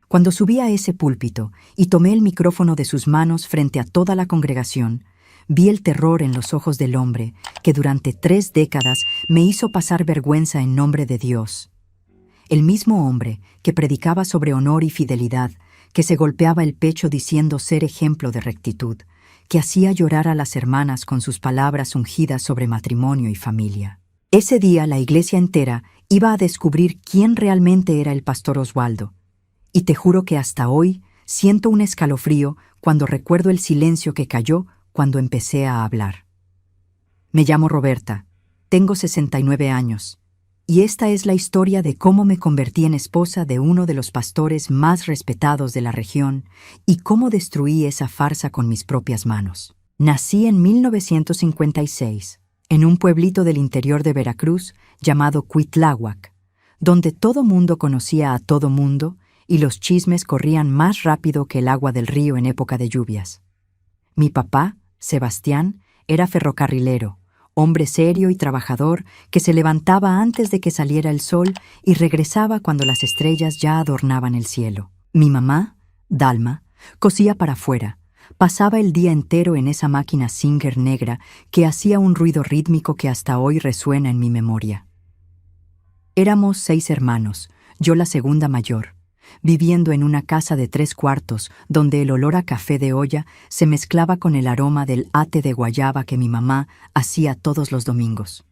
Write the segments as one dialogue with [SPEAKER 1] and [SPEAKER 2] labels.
[SPEAKER 1] Cuando subí a ese púlpito y tomé el micrófono de sus manos frente a toda la congregación, vi el terror en los ojos del hombre que durante 3 décadas me hizo pasar vergüenza en nombre de Dios. El mismo hombre que predicaba sobre honor y fidelidad, que se golpeaba el pecho diciendo ser ejemplo de rectitud, que hacía llorar a las hermanas con sus palabras ungidas sobre matrimonio y familia. Ese día la iglesia entera iba a descubrir quién realmente era el pastor Oswaldo, y te juro que hasta hoy siento un escalofrío cuando recuerdo el silencio que cayó cuando empecé a hablar. Me llamo Roberta, tengo 69 años, y esta es la historia de cómo me convertí en esposa de uno de los pastores más respetados de la región y cómo destruí esa farsa con mis propias manos. Nací en 1956, en un pueblito del interior de Veracruz llamado Cuitláhuac, donde todo mundo conocía a todo mundo y los chismes corrían más rápido que el agua del río en época de lluvias. Mi papá, Sebastián, era ferrocarrilero, hombre serio y trabajador que se levantaba antes de que saliera el sol y regresaba cuando las estrellas ya adornaban el cielo. Mi mamá, Dalma, cosía para afuera. Pasaba el día entero en esa máquina Singer negra que hacía un ruido rítmico que hasta hoy resuena en mi memoria. Éramos 6 hermanos, yo la segunda mayor, viviendo en una casa de 3 cuartos donde el olor a café de olla se mezclaba con el aroma del ate de guayaba que mi mamá hacía todos los domingos.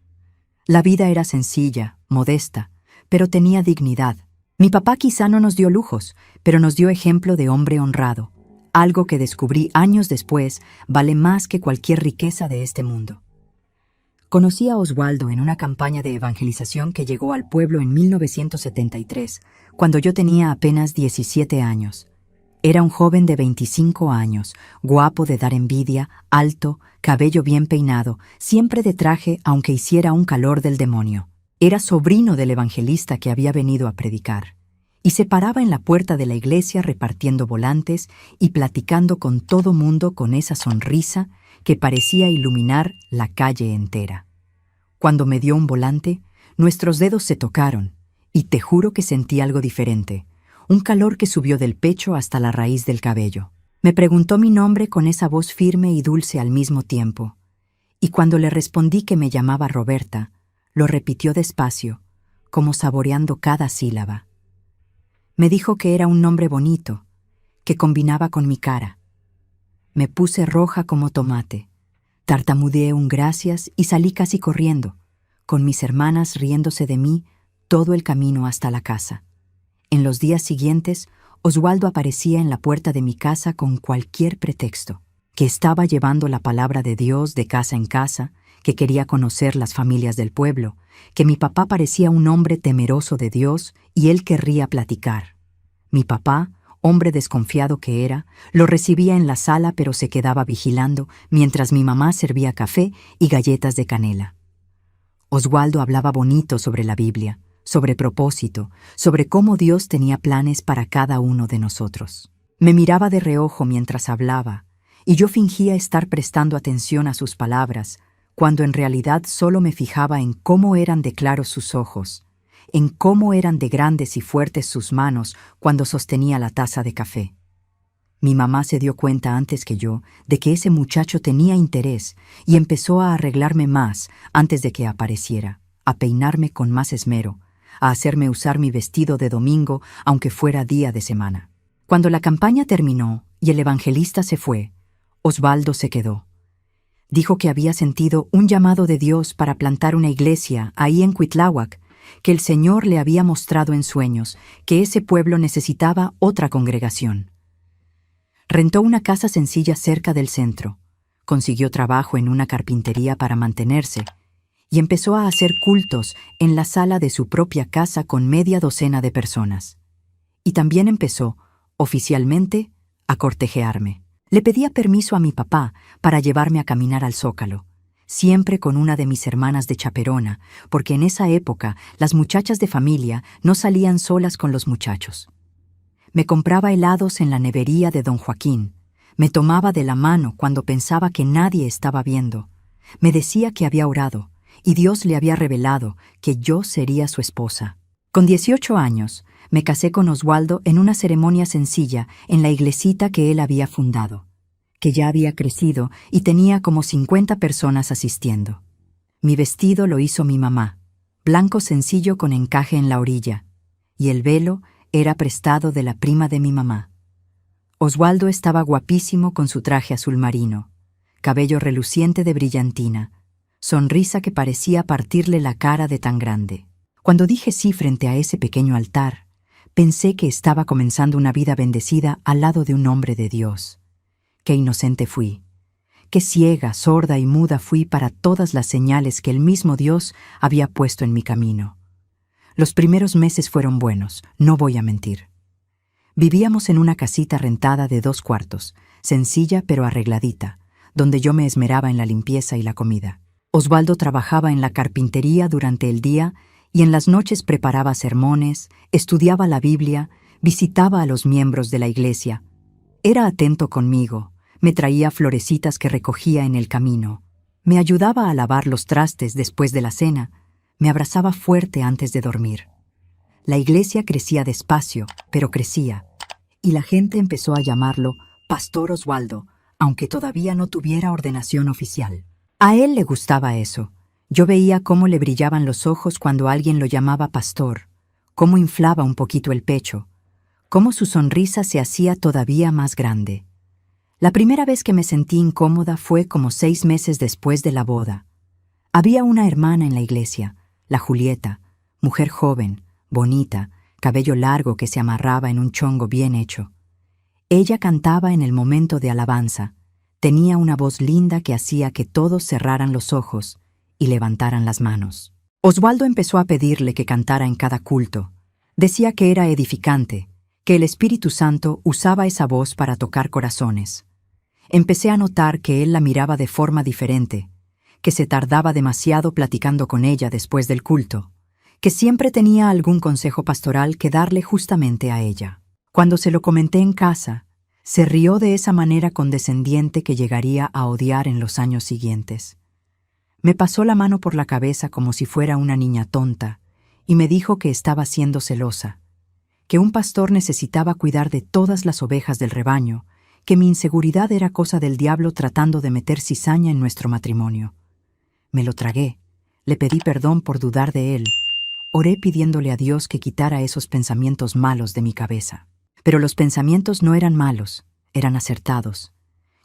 [SPEAKER 1] La vida era sencilla, modesta, pero tenía dignidad. Mi papá quizá no nos dio lujos, pero nos dio ejemplo de hombre honrado. Algo que descubrí años después vale más que cualquier riqueza de este mundo. Conocí a Oswaldo en una campaña de evangelización que llegó al pueblo en 1973, cuando yo tenía apenas 17 años. Era un joven de 25 años, guapo de dar envidia, alto, cabello bien peinado, siempre de traje aunque hiciera un calor del demonio. Era sobrino del evangelista que había venido a predicar, y se paraba en la puerta de la iglesia repartiendo volantes y platicando con todo mundo con esa sonrisa que parecía iluminar la calle entera. Cuando me dio un volante, nuestros dedos se tocaron, y te juro que sentí algo diferente, un calor que subió del pecho hasta la raíz del cabello. Me preguntó mi nombre con esa voz firme y dulce al mismo tiempo, y cuando le respondí que me llamaba Roberta, lo repitió despacio, como saboreando cada sílaba. Me dijo que era un nombre bonito, que combinaba con mi cara. Me puse roja como tomate, tartamudeé un gracias y salí casi corriendo, con mis hermanas riéndose de mí todo el camino hasta la casa. En los días siguientes, Oswaldo aparecía en la puerta de mi casa con cualquier pretexto, que estaba llevando la palabra de Dios de casa en casa, que quería conocer las familias del pueblo, que mi papá parecía un hombre temeroso de Dios y él querría platicar. Mi papá, hombre desconfiado que era, lo recibía en la sala pero se quedaba vigilando mientras mi mamá servía café y galletas de canela. Oswaldo hablaba bonito sobre la Biblia, sobre propósito, sobre cómo Dios tenía planes para cada uno de nosotros. Me miraba de reojo mientras hablaba, y yo fingía estar prestando atención a sus palabras, cuando en realidad solo me fijaba en cómo eran de claros sus ojos, en cómo eran de grandes y fuertes sus manos cuando sostenía la taza de café. Mi mamá se dio cuenta antes que yo de que ese muchacho tenía interés y empezó a arreglarme más antes de que apareciera, a peinarme con más esmero, a hacerme usar mi vestido de domingo aunque fuera día de semana. Cuando la campaña terminó y el evangelista se fue, Oswaldo se quedó. Dijo que había sentido un llamado de Dios para plantar una iglesia ahí en Cuitláhuac, que el Señor le había mostrado en sueños que ese pueblo necesitaba otra congregación. Rentó una casa sencilla cerca del centro, consiguió trabajo en una carpintería para mantenerse y empezó a hacer cultos en la sala de su propia casa con media docena de personas. Y también empezó, oficialmente, a cortejearme. Le pedía permiso a mi papá para llevarme a caminar al Zócalo, siempre con una de mis hermanas de chaperona, porque en esa época las muchachas de familia no salían solas con los muchachos. Me compraba helados en la nevería de don Joaquín, me tomaba de la mano cuando pensaba que nadie estaba viendo, me decía que había orado y Dios le había revelado que yo sería su esposa. Con 18 años, me casé con Oswaldo en una ceremonia sencilla en la iglesita que él había fundado, que ya había crecido y tenía como 50 personas asistiendo. Mi vestido lo hizo mi mamá, blanco sencillo con encaje en la orilla, y el velo era prestado de la prima de mi mamá. Oswaldo estaba guapísimo con su traje azul marino, cabello reluciente de brillantina, sonrisa que parecía partirle la cara de tan grande. Cuando dije sí frente a ese pequeño altar, pensé que estaba comenzando una vida bendecida al lado de un hombre de Dios. Qué inocente fui, qué ciega, sorda y muda fui para todas las señales que el mismo Dios había puesto en mi camino. Los primeros meses fueron buenos, no voy a mentir. Vivíamos en una casita rentada de 2 cuartos, sencilla pero arregladita, donde yo me esmeraba en la limpieza y la comida. Oswaldo trabajaba en la carpintería durante el día y en las noches preparaba sermones, estudiaba la Biblia, visitaba a los miembros de la iglesia. Era atento conmigo, me traía florecitas que recogía en el camino, me ayudaba a lavar los trastes después de la cena, me abrazaba fuerte antes de dormir. La iglesia crecía despacio, pero crecía, y la gente empezó a llamarlo Pastor Oswaldo, aunque todavía no tuviera ordenación oficial. A él le gustaba eso. Yo veía cómo le brillaban los ojos cuando alguien lo llamaba pastor, cómo inflaba un poquito el pecho, cómo su sonrisa se hacía todavía más grande. La primera vez que me sentí incómoda fue como 6 meses después de la boda. Había una hermana en la iglesia, la Julieta, mujer joven, bonita, cabello largo que se amarraba en un chongo bien hecho. Ella cantaba en el momento de alabanza. Tenía una voz linda que hacía que todos cerraran los ojos y levantaran las manos. Oswaldo empezó a pedirle que cantara en cada culto. Decía que era edificante, que el Espíritu Santo usaba esa voz para tocar corazones. Empecé a notar que él la miraba de forma diferente, que se tardaba demasiado platicando con ella después del culto, que siempre tenía algún consejo pastoral que darle justamente a ella. Cuando se lo comenté en casa, se rió de esa manera condescendiente que llegaría a odiar en los años siguientes. Me pasó la mano por la cabeza como si fuera una niña tonta y me dijo que estaba siendo celosa, que un pastor necesitaba cuidar de todas las ovejas del rebaño, que mi inseguridad era cosa del diablo tratando de meter cizaña en nuestro matrimonio. Me lo tragué, le pedí perdón por dudar de él, oré pidiéndole a Dios que quitara esos pensamientos malos de mi cabeza. Pero los pensamientos no eran malos, eran acertados.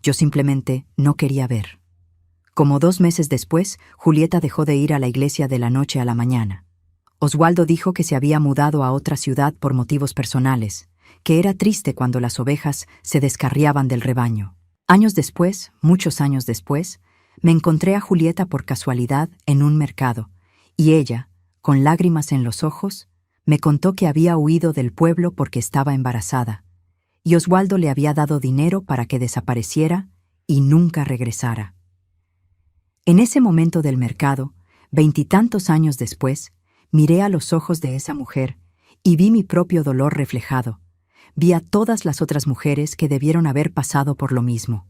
[SPEAKER 1] Yo simplemente no quería ver. Como 2 meses después, Julieta dejó de ir a la iglesia de la noche a la mañana. Oswaldo dijo que se había mudado a otra ciudad por motivos personales, que era triste cuando las ovejas se descarriaban del rebaño. Años después, muchos años después, me encontré a Julieta por casualidad en un mercado, y ella, con lágrimas en los ojos, me contó que había huido del pueblo porque estaba embarazada, y Oswaldo le había dado dinero para que desapareciera y nunca regresara. En ese momento del mercado, 20 y tantos años después, miré a los ojos de esa mujer y vi mi propio dolor reflejado. Vi a todas las otras mujeres que debieron haber pasado por lo mismo.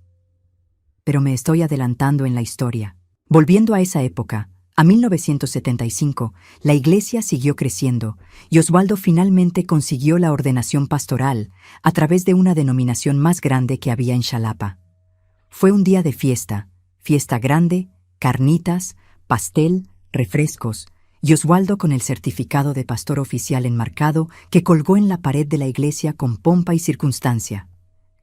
[SPEAKER 1] Pero me estoy adelantando en la historia. Volviendo a esa época, a 1975, la iglesia siguió creciendo y Oswaldo finalmente consiguió la ordenación pastoral a través de una denominación más grande que había en Xalapa. Fue un día de fiesta grande, carnitas, pastel, refrescos, y Oswaldo con el certificado de pastor oficial enmarcado que colgó en la pared de la iglesia con pompa y circunstancia.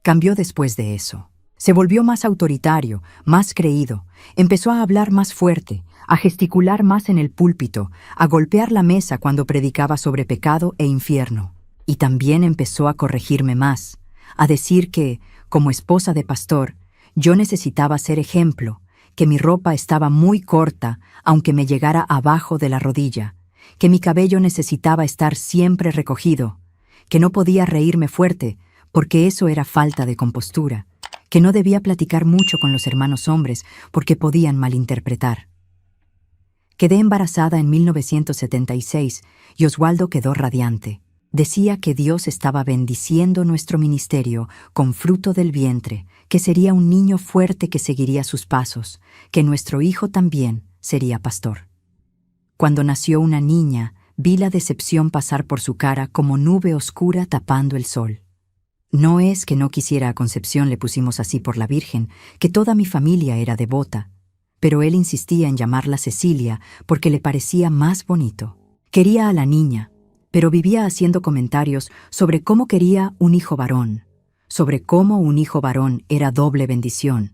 [SPEAKER 1] Cambió después de eso. Se volvió más autoritario, más creído, empezó a hablar más fuerte, a gesticular más en el púlpito, a golpear la mesa cuando predicaba sobre pecado e infierno. Y también empezó a corregirme más, a decir que, como esposa de pastor, yo necesitaba ser ejemplo, que mi ropa estaba muy corta, aunque me llegara abajo de la rodilla, que mi cabello necesitaba estar siempre recogido, que no podía reírme fuerte, porque eso era falta de compostura, que no debía platicar mucho con los hermanos hombres, porque podían malinterpretar. Quedé embarazada en 1976 y Oswaldo quedó radiante. Decía que Dios estaba bendiciendo nuestro ministerio con fruto del vientre, que sería un niño fuerte que seguiría sus pasos, que nuestro hijo también sería pastor. Cuando nació una niña, Vi la decepción pasar por su cara como nube oscura tapando el sol. No es que no quisiera a Concepción, le pusimos así por la Virgen, que toda mi familia era devota, pero él insistía en llamarla Cecilia porque le parecía más bonito. Quería a la niña, pero vivía haciendo comentarios sobre cómo quería un hijo varón, sobre cómo un hijo varón era doble bendición,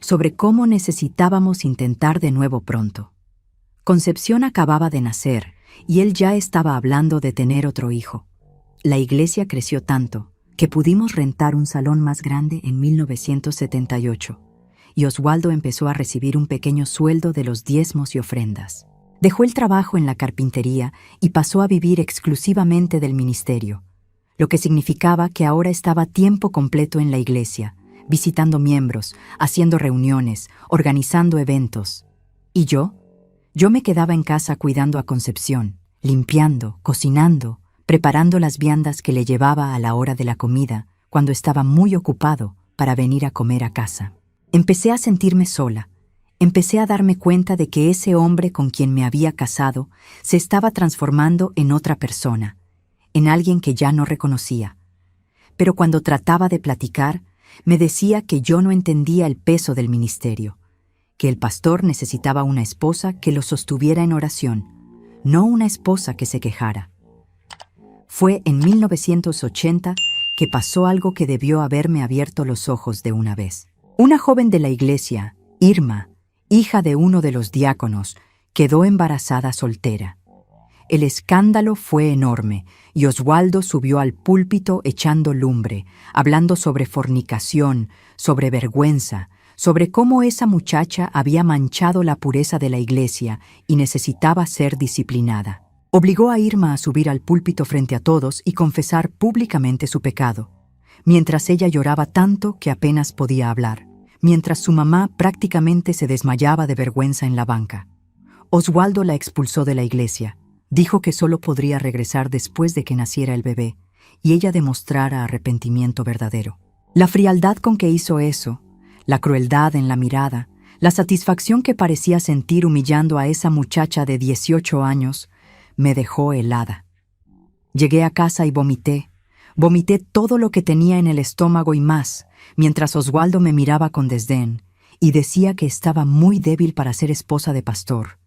[SPEAKER 1] sobre cómo necesitábamos intentar de nuevo pronto. Concepción acababa de nacer y él ya estaba hablando de tener otro hijo. La iglesia creció tanto que pudimos rentar un salón más grande en 1978 y Oswaldo empezó a recibir un pequeño sueldo de los diezmos y ofrendas. Dejó el trabajo en la carpintería y pasó a vivir exclusivamente del ministerio, lo que significaba que ahora estaba tiempo completo en la iglesia, visitando miembros, haciendo reuniones, organizando eventos. ¿Y yo? Yo me quedaba en casa cuidando a Concepción, limpiando, cocinando, preparando las viandas que le llevaba a la hora de la comida, cuando estaba muy ocupado para venir a comer a casa. Empecé a sentirme sola. Empecé a darme cuenta de que ese hombre con quien me había casado se estaba transformando en otra persona, en alguien que ya no reconocía. Pero cuando trataba de platicar, me decía que yo no entendía el peso del ministerio, que el pastor necesitaba una esposa que lo sostuviera en oración, no una esposa que se quejara. Fue en 1980 que pasó algo que debió haberme abierto los ojos de una vez. Una joven de la iglesia, Irma, hija de uno de los diáconos, quedó embarazada soltera. El escándalo fue enorme y Oswaldo subió al púlpito echando lumbre, hablando sobre fornicación, sobre vergüenza, sobre cómo esa muchacha había manchado la pureza de la iglesia y necesitaba ser disciplinada. Obligó a Irma a subir al púlpito frente a todos y confesar públicamente su pecado, mientras ella lloraba tanto que apenas podía hablar, mientras su mamá prácticamente se desmayaba de vergüenza en la banca. Oswaldo la expulsó de la iglesia. Dijo que solo podría regresar después de que naciera el bebé y ella demostrara arrepentimiento verdadero. La frialdad con que hizo eso, la crueldad en la mirada, la satisfacción que parecía sentir humillando a esa muchacha de 18 años, me dejó helada. Llegué a casa y vomité todo lo que tenía en el estómago y más, mientras Oswaldo me miraba con desdén y decía que estaba muy débil para ser esposa de pastor,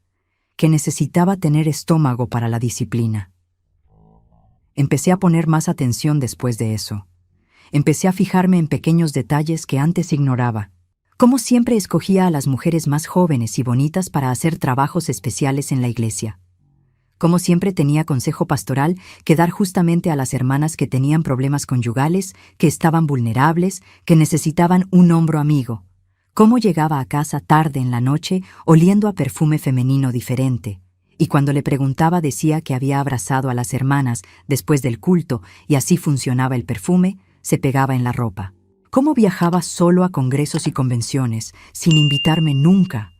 [SPEAKER 1] que necesitaba tener estómago para la disciplina. Empecé a poner más atención después de eso. Empecé a fijarme en pequeños detalles que antes ignoraba. Como siempre escogía a las mujeres más jóvenes y bonitas para hacer trabajos especiales en la iglesia. Como siempre tenía consejo pastoral que dar justamente a las hermanas que tenían problemas conyugales, que estaban vulnerables, que necesitaban un hombro amigo. Cómo llegaba a casa tarde en la noche oliendo a perfume femenino diferente, y cuando le preguntaba decía que había abrazado a las hermanas después del culto y así funcionaba el perfume, se pegaba en la ropa. Cómo viajaba solo a congresos y convenciones, sin invitarme nunca,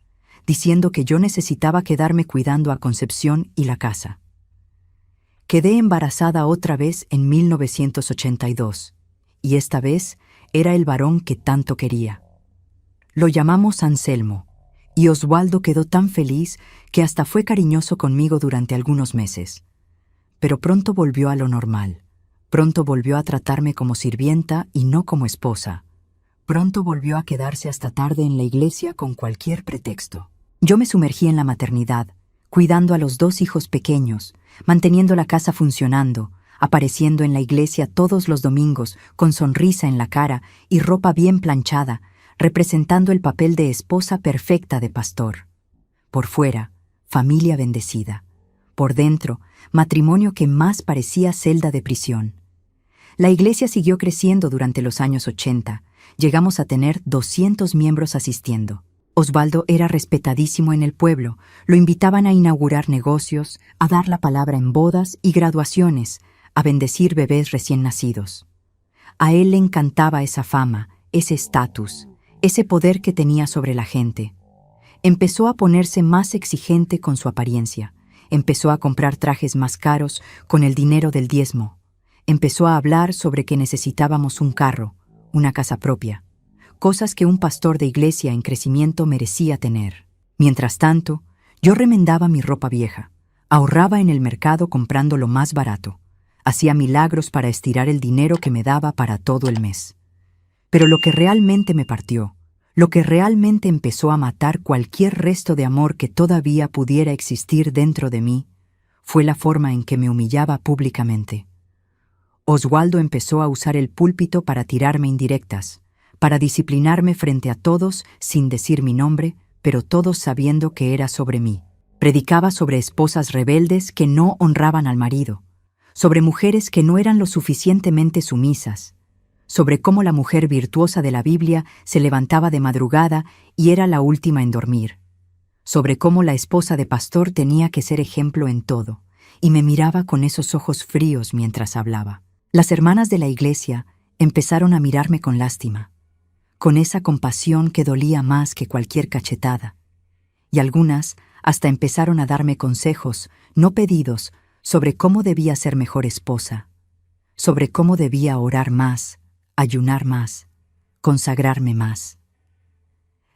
[SPEAKER 1] diciendo que yo necesitaba quedarme cuidando a Concepción y la casa. Quedé embarazada otra vez en 1982, y esta vez era el varón que tanto quería. Lo llamamos Anselmo, y Oswaldo quedó tan feliz que hasta fue cariñoso conmigo durante algunos meses. Pero pronto volvió a lo normal. Pronto volvió a tratarme como sirvienta y no como esposa. Pronto volvió a quedarse hasta tarde en la iglesia con cualquier pretexto. Yo me sumergí en la maternidad, cuidando a los 2 hijos pequeños, manteniendo la casa funcionando, apareciendo en la iglesia todos los domingos con sonrisa en la cara y ropa bien planchada, representando el papel de esposa perfecta de pastor. Por fuera, familia bendecida. Por dentro, matrimonio que más parecía celda de prisión. La iglesia siguió creciendo durante los años 80. Llegamos a tener 200 miembros asistiendo. Oswaldo era respetadísimo en el pueblo. Lo invitaban a inaugurar negocios, a dar la palabra en bodas y graduaciones, a bendecir bebés recién nacidos. A él le encantaba esa fama, ese estatus, ese poder que tenía sobre la gente. Empezó a ponerse más exigente con su apariencia. Empezó a comprar trajes más caros con el dinero del diezmo. Empezó a hablar sobre que necesitábamos un carro, una casa propia, cosas que un pastor de iglesia en crecimiento merecía tener. Mientras tanto, yo remendaba mi ropa vieja, Ahorraba en el mercado comprando lo más barato. Hacía milagros para estirar el dinero que me daba para todo el mes. Pero lo que realmente me partió, lo que realmente empezó a matar cualquier resto de amor que todavía pudiera existir dentro de mí, fue la forma en que me humillaba públicamente. Oswaldo empezó a usar el púlpito para tirarme indirectas, para disciplinarme frente a todos sin decir mi nombre, pero todos sabiendo que era sobre mí. Predicaba sobre esposas rebeldes que no honraban al marido, sobre mujeres que no eran lo suficientemente sumisas, sobre cómo la mujer virtuosa de la Biblia se levantaba de madrugada y era la última en dormir, sobre cómo la esposa de pastor tenía que ser ejemplo en todo, y me miraba con esos ojos fríos mientras hablaba. Las hermanas de la iglesia empezaron a mirarme con lástima, con esa compasión que dolía más que cualquier cachetada, y algunas hasta empezaron a darme consejos, no pedidos, sobre cómo debía ser mejor esposa, sobre cómo debía orar más, ayunar más, consagrarme más.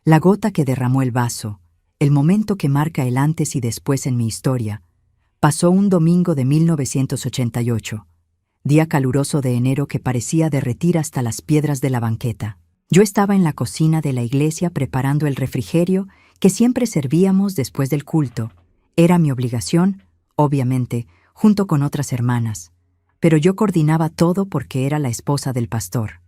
[SPEAKER 1] La gota que derramó el vaso, el momento que marca el antes y después en mi historia, pasó un domingo de 1988, día caluroso de enero que parecía derretir hasta las piedras de la banqueta. Yo estaba en la cocina de la iglesia preparando el refrigerio que siempre servíamos después del culto. Era mi obligación, obviamente, junto con otras hermanas, pero yo coordinaba todo porque era la esposa del pastor.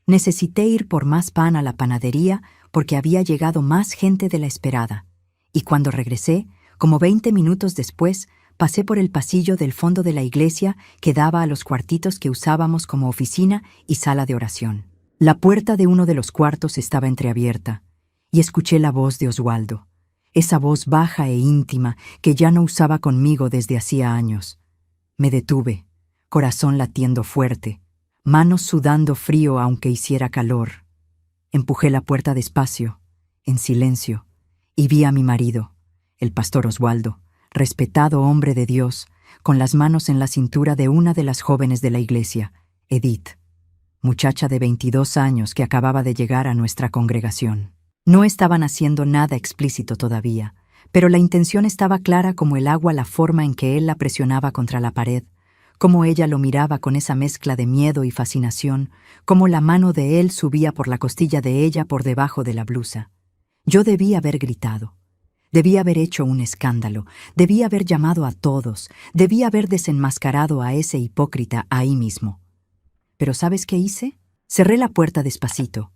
[SPEAKER 1] Necesité ir por más pan a la panadería porque había llegado más gente de la esperada, y cuando regresé, como 20 minutos después, pasé por el pasillo del fondo de la iglesia que daba a los cuartitos que usábamos como oficina y sala de oración. La puerta de uno de los cuartos estaba entreabierta, y escuché la voz de Oswaldo, esa voz baja e íntima que ya no usaba conmigo desde hacía años. Me detuve, corazón latiendo fuerte, manos sudando frío aunque hiciera calor. Empujé la puerta despacio, en silencio, y vi a mi marido, el pastor Oswaldo, respetado hombre de Dios, con las manos en la cintura de una de las jóvenes de la iglesia, Edith, muchacha de 22 años que acababa de llegar a nuestra congregación. No estaban haciendo nada explícito todavía, pero la intención estaba clara como el agua la forma en que él la presionaba contra la pared, cómo ella lo miraba con esa mezcla de miedo y fascinación, cómo la mano de él subía por la costilla de ella por debajo de la blusa. Yo debía haber gritado. Debía haber hecho un escándalo, debía haber llamado a todos, debía haber desenmascarado a ese hipócrita ahí mismo. Pero ¿sabes qué hice? Cerré la puerta despacito.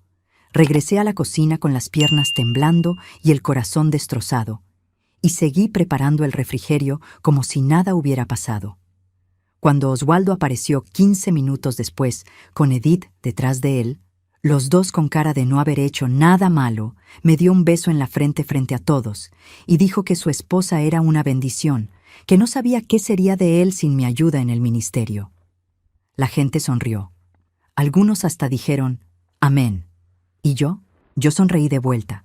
[SPEAKER 1] Regresé a la cocina con las piernas temblando y el corazón destrozado, y seguí preparando el refrigerio como si nada hubiera pasado. Cuando Oswaldo apareció 15 minutos después, con Edith detrás de él, los dos con cara de no haber hecho nada malo, me dio un beso en la frente a todos y dijo que su esposa era una bendición, que no sabía qué sería de él sin mi ayuda en el ministerio. La gente sonrió. Algunos hasta dijeron, «Amén». ¿Y yo? Yo sonreí de vuelta.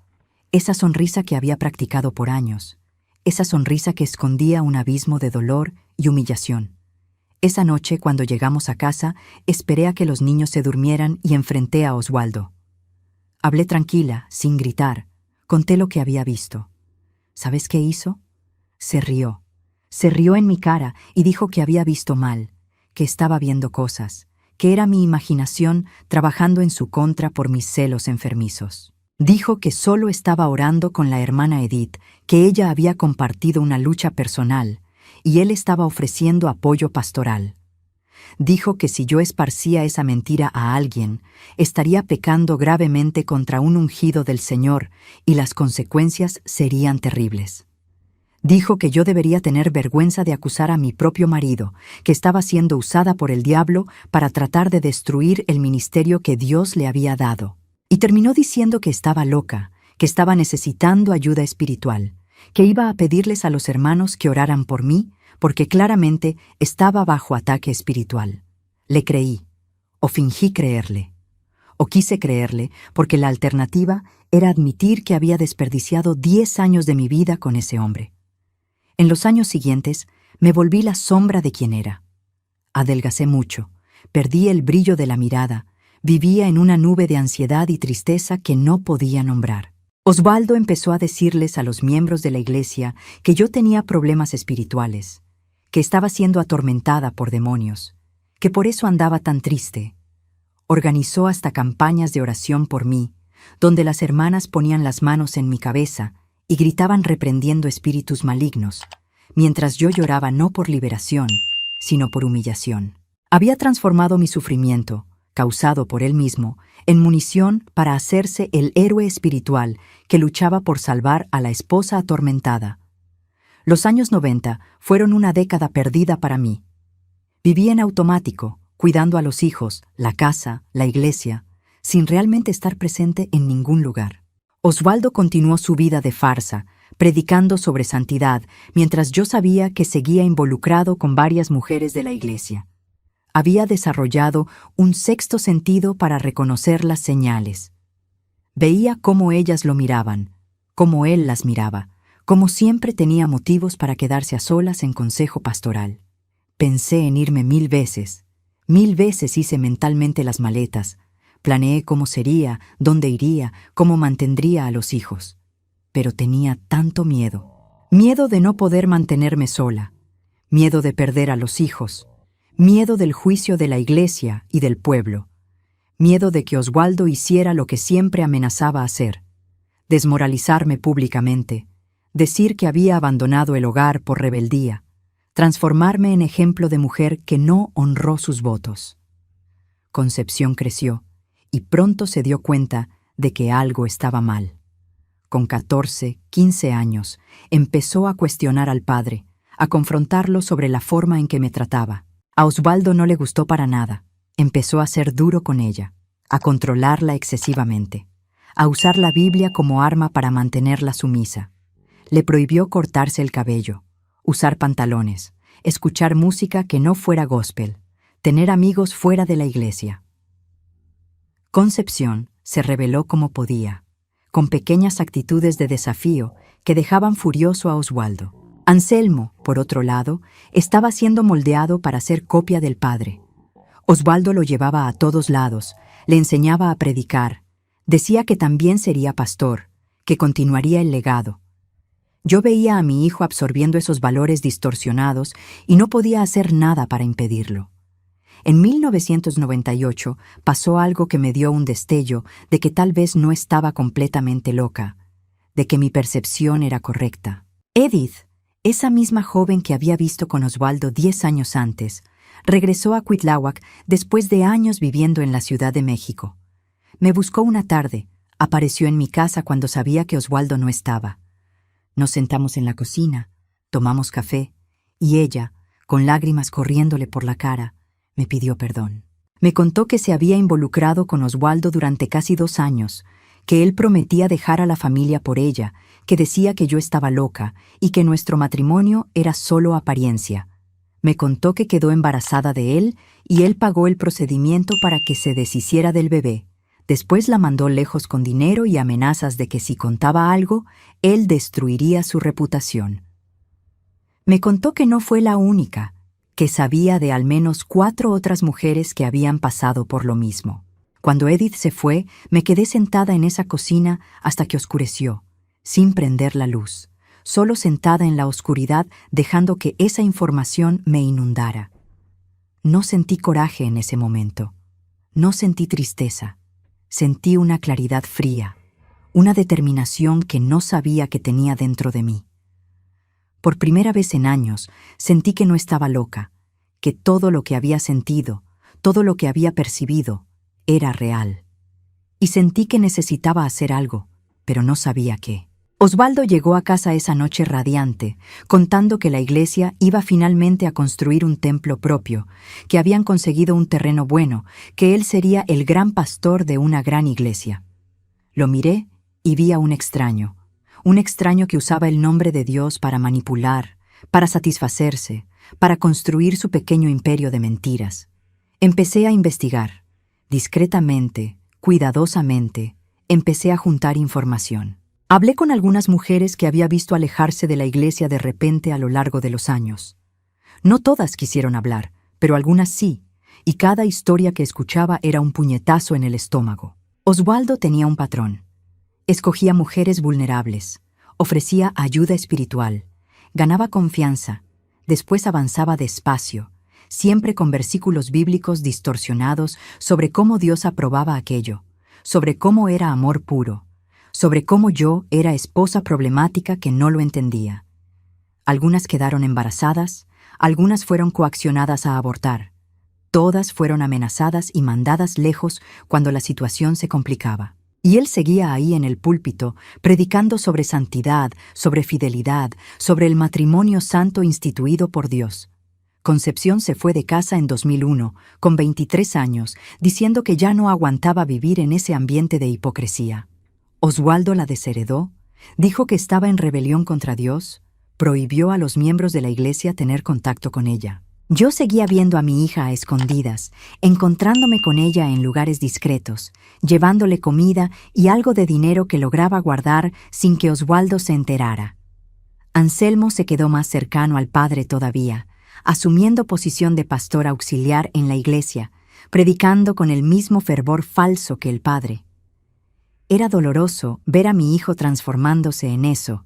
[SPEAKER 1] Esa sonrisa que había practicado por años. Esa sonrisa que escondía un abismo de dolor y humillación. Esa noche, cuando llegamos a casa, esperé a que los niños se durmieran y enfrenté a Oswaldo. Hablé tranquila, sin gritar. Conté lo que había visto. ¿Sabes qué hizo? Se rió. Se rió en mi cara y dijo que había visto mal, que estaba viendo cosas, que era mi imaginación trabajando en su contra por mis celos enfermizos. Dijo que solo estaba orando con la hermana Edith, que ella había compartido una lucha personal, y él estaba ofreciendo apoyo pastoral. Dijo que si yo esparcía esa mentira a alguien, estaría pecando gravemente contra un ungido del Señor y las consecuencias serían terribles. Dijo que yo debería tener vergüenza de acusar a mi propio marido, que estaba siendo usada por el diablo para tratar de destruir el ministerio que Dios le había dado. Y terminó diciendo que estaba loca, que estaba necesitando ayuda espiritual, que iba a pedirles a los hermanos que oraran por mí, porque claramente estaba bajo ataque espiritual. Le creí, o fingí creerle, o quise creerle, porque la alternativa era admitir que había desperdiciado 10 años de mi vida con ese hombre. En los años siguientes, me volví la sombra de quien era. Adelgacé mucho, perdí el brillo de la mirada, vivía en una nube de ansiedad y tristeza que no podía nombrar. Osvaldo empezó a decirles a los miembros de la iglesia que yo tenía problemas espirituales, que estaba siendo atormentada por demonios, que por eso andaba tan triste. Organizó hasta campañas de oración por mí, donde las hermanas ponían las manos en mi cabeza y gritaban reprendiendo espíritus malignos, mientras yo lloraba no por liberación, sino por humillación. Había transformado mi sufrimiento, causado por él mismo, en munición para hacerse el héroe espiritual que luchaba por salvar a la esposa atormentada. Los años 90 fueron una década perdida para mí. Viví en automático, cuidando a los hijos, la casa, la iglesia, sin realmente estar presente en ningún lugar. Osvaldo continuó su vida de farsa, predicando sobre santidad, mientras yo sabía que seguía involucrado con varias mujeres de la iglesia. Había desarrollado un sexto sentido para reconocer las señales. Veía cómo ellas lo miraban, cómo él las miraba, cómo siempre tenía motivos para quedarse a solas en consejo pastoral. Pensé en irme 1000 veces. 1000 veces hice mentalmente las maletas. Planeé cómo sería, dónde iría, cómo mantendría a los hijos. Pero tenía tanto miedo. Miedo de no poder mantenerme sola. Miedo de perder a los hijos. Miedo del juicio de la iglesia y del pueblo. Miedo de que Osvaldo hiciera lo que siempre amenazaba hacer. Desmoralizarme públicamente. Decir que había abandonado el hogar por rebeldía. Transformarme en ejemplo de mujer que no honró sus votos. Concepción creció y pronto se dio cuenta de que algo estaba mal. Con 14, 15 años, empezó a cuestionar al padre, a confrontarlo sobre la forma en que me trataba. A Osvaldo no le gustó para nada. Empezó a ser duro con ella, a controlarla excesivamente, a usar la Biblia como arma para mantenerla sumisa. Le prohibió cortarse el cabello, usar pantalones, escuchar música que no fuera gospel, tener amigos fuera de la iglesia. Concepción se rebeló como podía, con pequeñas actitudes de desafío que dejaban furioso a Osvaldo. Anselmo, por otro lado, estaba siendo moldeado para ser copia del padre. Osvaldo lo llevaba a todos lados, le enseñaba a predicar, decía que también sería pastor, que continuaría el legado. Yo veía a mi hijo absorbiendo esos valores distorsionados y no podía hacer nada para impedirlo. En 1998 pasó algo que me dio un destello de que tal vez no estaba completamente loca, de que mi percepción era correcta. Edith, esa misma joven que había visto con Osvaldo 10 años antes, regresó a Cuitláhuac después de años viviendo en la Ciudad de México. Me buscó una tarde, apareció en mi casa cuando sabía que Osvaldo no estaba. Nos sentamos en la cocina, tomamos café, y ella, con lágrimas corriéndole por la cara, me pidió perdón. Me contó que se había involucrado con Osvaldo durante casi 2 años, que él prometía dejar a la familia por ella, que decía que yo estaba loca y que nuestro matrimonio era solo apariencia. Me contó que quedó embarazada de él y él pagó el procedimiento para que se deshiciera del bebé. Después la mandó lejos con dinero y amenazas de que si contaba algo, él destruiría su reputación. Me contó que no fue la única, que sabía de al menos 4 otras mujeres que habían pasado por lo mismo. Cuando Edith se fue, me quedé sentada en esa cocina hasta que oscureció, sin prender la luz, solo sentada en la oscuridad dejando que esa información me inundara. No sentí coraje en ese momento, no sentí tristeza, sentí una claridad fría, una determinación que no sabía que tenía dentro de mí. Por primera vez en años, sentí que no estaba loca, que todo lo que había sentido, todo lo que había percibido, era real. Y sentí que necesitaba hacer algo, pero no sabía qué. Osvaldo llegó a casa esa noche radiante, contando que la iglesia iba finalmente a construir un templo propio, que habían conseguido un terreno bueno, que él sería el gran pastor de una gran iglesia. Lo miré y vi a un extraño que usaba el nombre de Dios para manipular, para satisfacerse, para construir su pequeño imperio de mentiras. Empecé a investigar. Discretamente, cuidadosamente, empecé a juntar información. Hablé con algunas mujeres que había visto alejarse de la iglesia de repente a lo largo de los años. No todas quisieron hablar, pero algunas sí, y cada historia que escuchaba era un puñetazo en el estómago. Osvaldo tenía un patrón. Escogía mujeres vulnerables, ofrecía ayuda espiritual, ganaba confianza, después avanzaba despacio, siempre con versículos bíblicos distorsionados sobre cómo Dios aprobaba aquello, sobre cómo era amor puro, sobre cómo yo era esposa problemática que no lo entendía. Algunas quedaron embarazadas, algunas fueron coaccionadas a abortar. Todas fueron amenazadas y mandadas lejos cuando la situación se complicaba. Y él seguía ahí en el púlpito, predicando sobre santidad, sobre fidelidad, sobre el matrimonio santo instituido por Dios. Concepción se fue de casa en 2001, con 23 años, diciendo que ya no aguantaba vivir en ese ambiente de hipocresía. Oswaldo la desheredó, dijo que estaba en rebelión contra Dios, prohibió a los miembros de la iglesia tener contacto con ella. Yo seguía viendo a mi hija a escondidas, encontrándome con ella en lugares discretos, llevándole comida y algo de dinero que lograba guardar sin que Oswaldo se enterara. Anselmo se quedó más cercano al padre todavía, asumiendo posición de pastor auxiliar en la iglesia, predicando con el mismo fervor falso que el padre. Era doloroso ver a mi hijo transformándose en eso,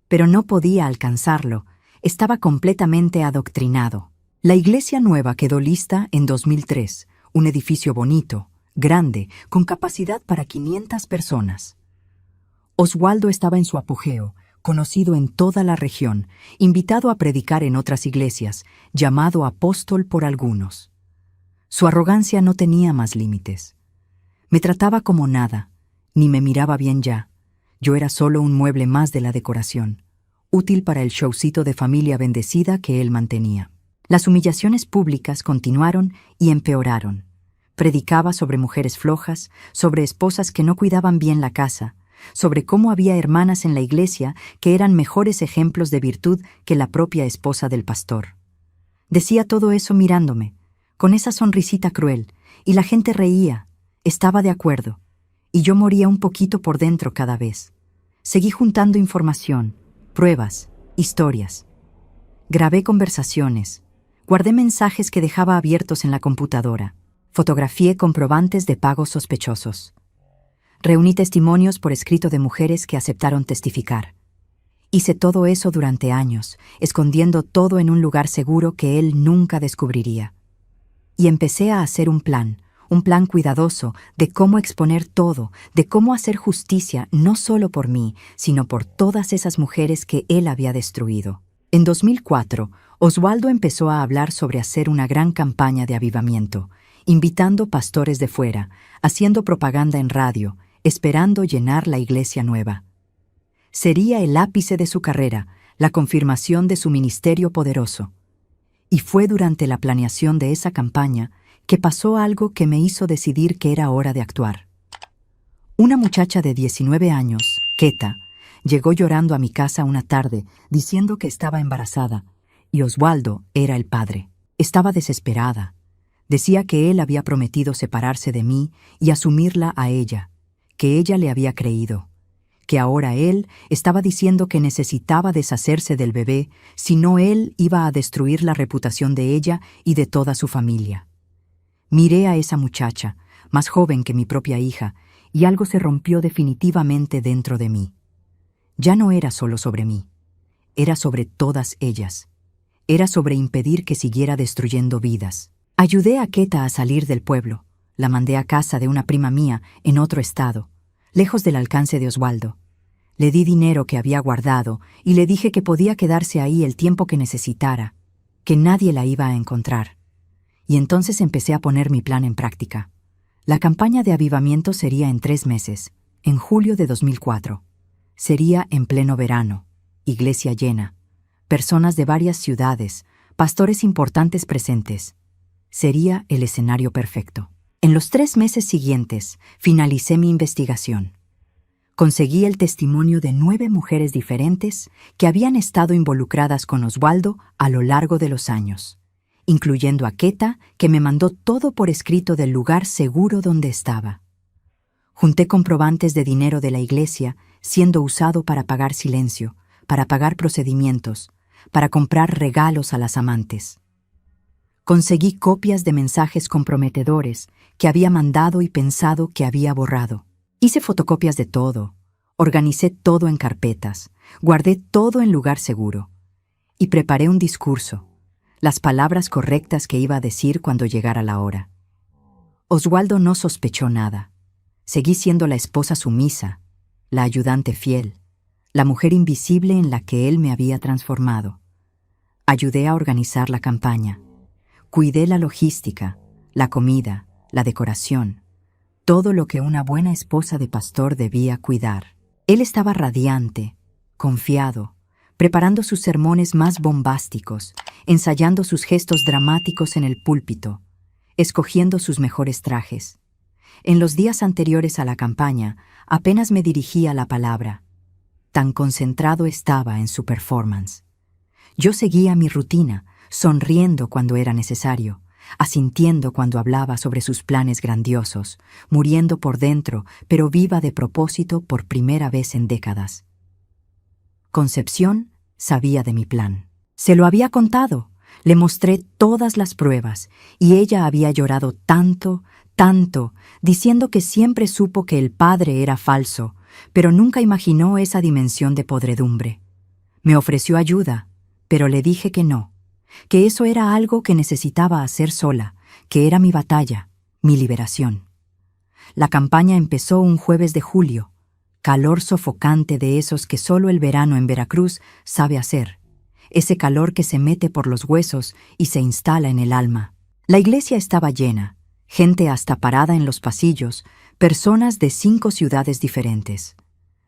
[SPEAKER 1] pero no podía alcanzarlo, estaba completamente adoctrinado. La iglesia nueva quedó lista en 2003, un edificio bonito, grande, con capacidad para 500 personas. Oswaldo estaba en su apogeo, conocido en toda la región, invitado a predicar en otras iglesias, llamado apóstol por algunos. Su arrogancia no tenía más límites. Me trataba como nada, ni me miraba bien ya. Yo era solo un mueble más de la decoración, útil para el showcito de familia bendecida que él mantenía. Las humillaciones públicas continuaron y empeoraron. Predicaba sobre mujeres flojas, sobre esposas que no cuidaban bien la casa, sobre cómo había hermanas en la iglesia que eran mejores ejemplos de virtud que la propia esposa del pastor. Decía todo eso mirándome, con esa sonrisita cruel, y la gente reía, estaba de acuerdo, y yo moría un poquito por dentro cada vez. Seguí juntando información, pruebas, historias. Grabé conversaciones, guardé mensajes que dejaba abiertos en la computadora, fotografié comprobantes de pagos sospechosos. Reuní testimonios por escrito de mujeres que aceptaron testificar. Hice todo eso durante años, escondiendo todo en un lugar seguro que él nunca descubriría. Y empecé a hacer un plan cuidadoso de cómo exponer todo, de cómo hacer justicia no solo por mí, sino por todas esas mujeres que él había destruido. En 2004, Oswaldo empezó a hablar sobre hacer una gran campaña de avivamiento, invitando pastores de fuera, haciendo propaganda en radio, esperando llenar la iglesia nueva. Sería el ápice de su carrera, la confirmación de su ministerio poderoso. Y fue durante la planeación de esa campaña que pasó algo que me hizo decidir que era hora de actuar. Una muchacha de 19 años, Keta, llegó llorando a mi casa una tarde diciendo que estaba embarazada, y Oswaldo era el padre. Estaba desesperada. Decía que él había prometido separarse de mí y asumirla a ella, que ella le había creído, que ahora él estaba diciendo que necesitaba deshacerse del bebé, si no él iba a destruir la reputación de ella y de toda su familia. Miré a esa muchacha, más joven que mi propia hija, y algo se rompió definitivamente dentro de mí. Ya no era solo sobre mí, era sobre todas ellas. Era sobre impedir que siguiera destruyendo vidas. Ayudé a Keta a salir del pueblo. La mandé a casa de una prima mía en otro estado, lejos del alcance de Oswaldo. Le di dinero que había guardado y le dije que podía quedarse ahí el tiempo que necesitara, que nadie la iba a encontrar. Y entonces empecé a poner mi plan en práctica. La campaña de avivamiento sería en 3 meses, en julio de 2004. Sería en pleno verano, iglesia llena, personas de varias ciudades, pastores importantes presentes. Sería el escenario perfecto. En los 3 meses siguientes, finalicé mi investigación. Conseguí el testimonio de 9 mujeres diferentes que habían estado involucradas con Oswaldo a lo largo de los años, incluyendo a Keta, que me mandó todo por escrito del lugar seguro donde estaba. Junté comprobantes de dinero de la iglesia siendo usado para pagar silencio, para pagar procedimientos, para comprar regalos a las amantes. Conseguí copias de mensajes comprometedores que había mandado y pensado que había borrado. Hice fotocopias de todo, Organicé todo en carpetas, guardé todo en lugar seguro y preparé un discurso, las palabras correctas que iba a decir cuando llegara la hora. Oswaldo no sospechó nada. Seguí siendo la esposa sumisa, la ayudante fiel, la mujer invisible en la que él me había transformado. Ayudé a organizar la campaña. Cuidé la logística, la comida, la decoración, todo lo que una buena esposa de pastor debía cuidar. Él estaba radiante, confiado, preparando sus sermones más bombásticos, ensayando sus gestos dramáticos en el púlpito, escogiendo sus mejores trajes. En los días anteriores a la campaña, apenas me dirigía la palabra. Tan concentrado estaba en su performance. Yo seguía mi rutina, sonriendo cuando era necesario, asintiendo cuando hablaba sobre sus planes grandiosos, muriendo por dentro, pero viva de propósito por primera vez en décadas. Concepción sabía de mi plan. Se lo había contado, le mostré todas las pruebas, y ella había llorado tanto, tanto, diciendo que siempre supo que el padre era falso, pero nunca imaginó esa dimensión de podredumbre. Me ofreció ayuda, pero le dije que no, que eso era algo que necesitaba hacer sola, que era mi batalla, mi liberación. La campaña empezó un jueves de julio, calor sofocante de esos que solo el verano en Veracruz sabe hacer, ese calor que se mete por los huesos y se instala en el alma. La iglesia estaba llena, gente hasta parada en los pasillos, personas de 5 ciudades diferentes.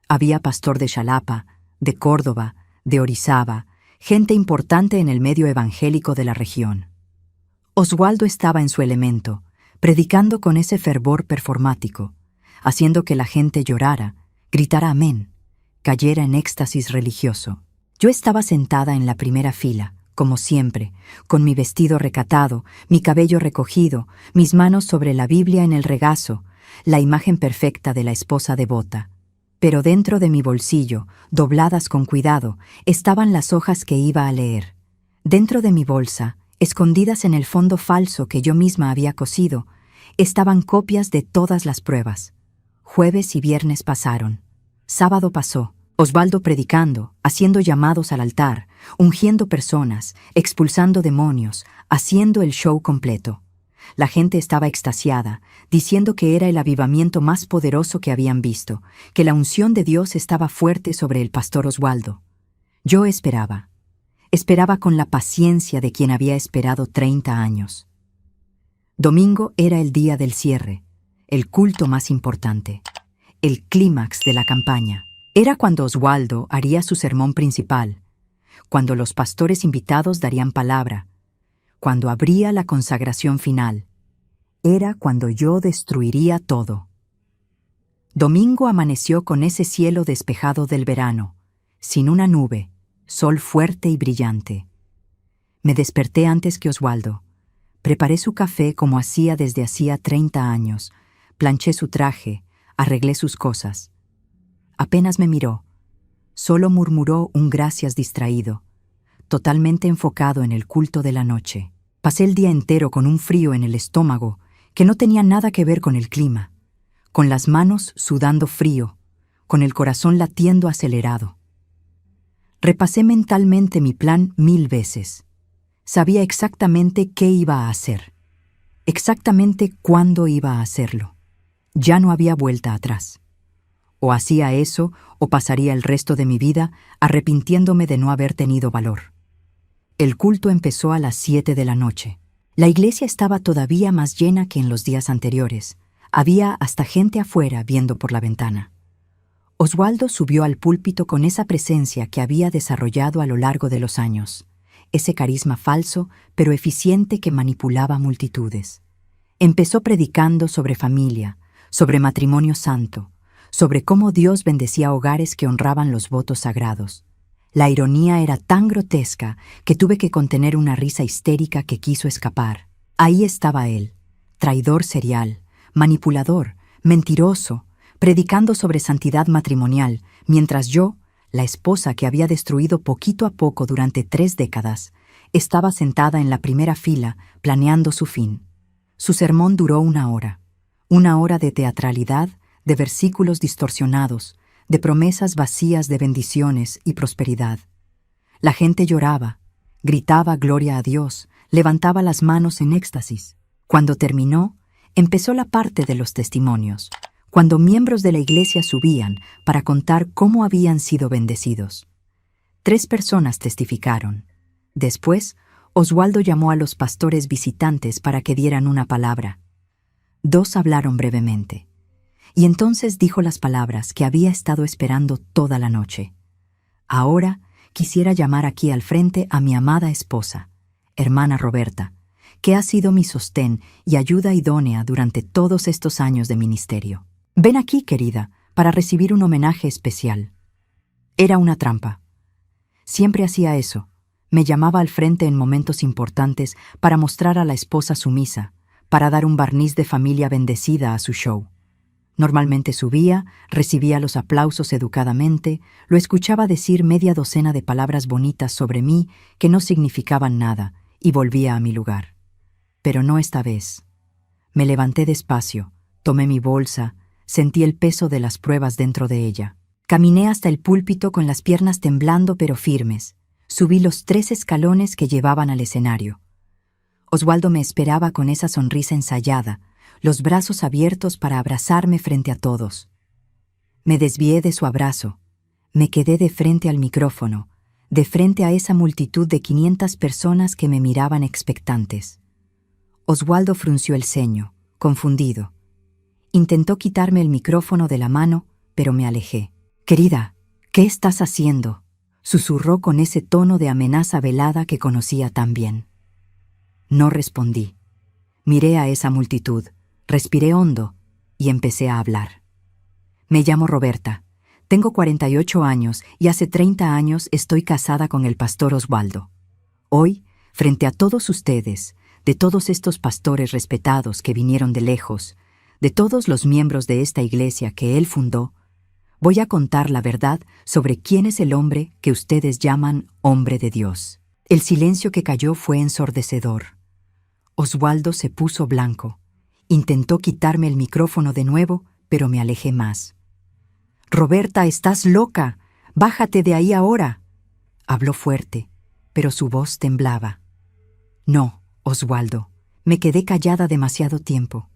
[SPEAKER 1] Había pastor de Xalapa, de Córdoba, de Orizaba, gente importante en el medio evangélico de la región. Oswaldo estaba en su elemento, predicando con ese fervor performático, haciendo que la gente llorara, gritara amén, cayera en éxtasis religioso. Yo estaba sentada en la primera fila, como siempre, con mi vestido recatado, mi cabello recogido, mis manos sobre la Biblia en el regazo, la imagen perfecta de la esposa devota. Pero dentro de mi bolsillo, dobladas con cuidado, estaban las hojas que iba a leer. Dentro de mi bolsa, escondidas en el fondo falso que yo misma había cosido, estaban copias de todas las pruebas. Jueves y viernes pasaron. Sábado pasó. Oswaldo predicando, haciendo llamados al altar, ungiendo personas, expulsando demonios, haciendo el show completo. La gente estaba extasiada, diciendo que era el avivamiento más poderoso que habían visto, que la unción de Dios estaba fuerte sobre el pastor Oswaldo. Yo esperaba con la paciencia de quien había esperado 30 años. Domingo era el día del cierre, el culto más importante, el clímax de la campaña. Era cuando Oswaldo haría su sermón principal, cuando los pastores invitados darían palabra, cuando habría la consagración final. Era cuando yo destruiría todo. Domingo amaneció con ese cielo despejado del verano, sin una nube, sol fuerte y brillante. Me desperté antes que Oswaldo. Preparé su café como hacía desde hacía 30 años, planché su traje, arreglé sus cosas. Apenas me miró, solo murmuró un gracias distraído, totalmente enfocado en el culto de la noche. Pasé el día entero con un frío en el estómago que no tenía nada que ver con el clima, con las manos sudando frío, con el corazón latiendo acelerado. Repasé mentalmente mi plan 1000 veces. Sabía exactamente qué iba a hacer, exactamente cuándo iba a hacerlo. Ya no había vuelta atrás. O hacía eso, o pasaría el resto de mi vida arrepintiéndome de no haber tenido valor. El culto empezó a las 7 de la noche. La iglesia estaba todavía más llena que en los días anteriores. Había hasta gente afuera viendo por la ventana. Oswaldo subió al púlpito con esa presencia que había desarrollado a lo largo de los años, ese carisma falso pero eficiente que manipulaba multitudes. Empezó predicando sobre familia, sobre matrimonio santo, sobre cómo Dios bendecía hogares que honraban los votos sagrados. La ironía era tan grotesca que tuve que contener una risa histérica que quiso escapar. Ahí estaba él, traidor serial, manipulador, mentiroso, predicando sobre santidad matrimonial, mientras yo, la esposa que había destruido poquito a poco durante 3 décadas, estaba sentada en la primera fila planeando su fin. Su sermón duró 1 hora. 1 hora de teatralidad, de versículos distorsionados, de promesas vacías de bendiciones y prosperidad. La gente lloraba, gritaba gloria a Dios, levantaba las manos en éxtasis. Cuando terminó, empezó la parte de los testimonios, cuando miembros de la iglesia subían para contar cómo habían sido bendecidos. 3 personas testificaron. Después, Oswaldo llamó a los pastores visitantes para que dieran una palabra. 2 hablaron brevemente. Y entonces dijo las palabras que había estado esperando toda la noche. Ahora quisiera llamar aquí al frente a mi amada esposa, hermana Roberta, que ha sido mi sostén y ayuda idónea durante todos estos años de ministerio. Ven aquí, querida, para recibir un homenaje especial. Era una trampa. Siempre hacía eso. Me llamaba al frente en momentos importantes para mostrar a la esposa sumisa, para dar un barniz de familia bendecida a su show. Normalmente subía, recibía los aplausos educadamente, lo escuchaba decir media docena de palabras bonitas sobre mí que no significaban nada, y volvía a mi lugar. Pero no esta vez. Me levanté despacio, tomé mi bolsa, sentí el peso de las pruebas dentro de ella. Caminé hasta el púlpito con las piernas temblando pero firmes. Subí los 3 escalones que llevaban al escenario. Oswaldo me esperaba con esa sonrisa ensayada, los brazos abiertos para abrazarme frente a todos. Me desvié de su abrazo. Me quedé de frente al micrófono, de frente a esa multitud de 500 personas que me miraban expectantes. Oswaldo frunció el ceño, confundido. Intentó quitarme el micrófono de la mano, pero me alejé. «Querida, ¿qué estás haciendo?», susurró con ese tono de amenaza velada que conocía tan bien. No respondí. Miré a esa multitud, respiré hondo y empecé a hablar. Me llamo Roberta, tengo 48 años y hace 30 años estoy casada con el pastor Oswaldo. Hoy, frente a todos ustedes, de todos estos pastores respetados que vinieron de lejos, de todos los miembros de esta iglesia que él fundó, voy a contar la verdad sobre quién es el hombre que ustedes llaman hombre de Dios. El silencio que cayó fue ensordecedor. Oswaldo se puso blanco. Intentó quitarme el micrófono de nuevo, pero me alejé más. «Roberta, estás loca. Bájate de ahí ahora». Habló fuerte, pero su voz temblaba. «No, Oswaldo, me quedé callada demasiado tiempo.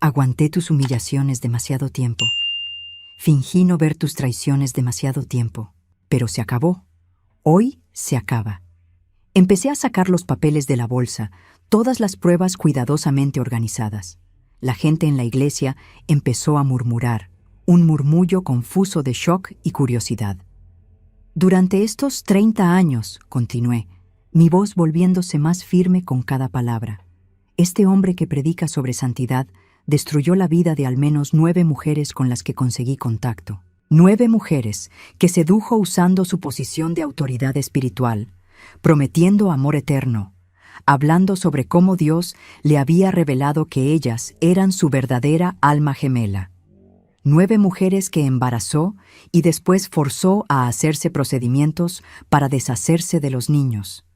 [SPEAKER 1] Aguanté tus humillaciones demasiado tiempo. Fingí no ver tus traiciones demasiado tiempo. Pero se acabó. Hoy se acaba». Empecé a sacar los papeles de la bolsa, todas las pruebas cuidadosamente organizadas. La gente en la iglesia empezó a murmurar, un murmullo confuso de shock y curiosidad. Durante estos 30 años, continué, mi voz volviéndose más firme con cada palabra. Este hombre que predica sobre santidad destruyó la vida de al menos 9 mujeres con las que conseguí contacto. 9 mujeres que sedujo usando su posición de autoridad espiritual, prometiendo amor eterno, hablando sobre cómo Dios le había revelado que ellas eran su verdadera alma gemela. 9 mujeres que embarazó y después forzó a hacerse procedimientos para deshacerse de los niños.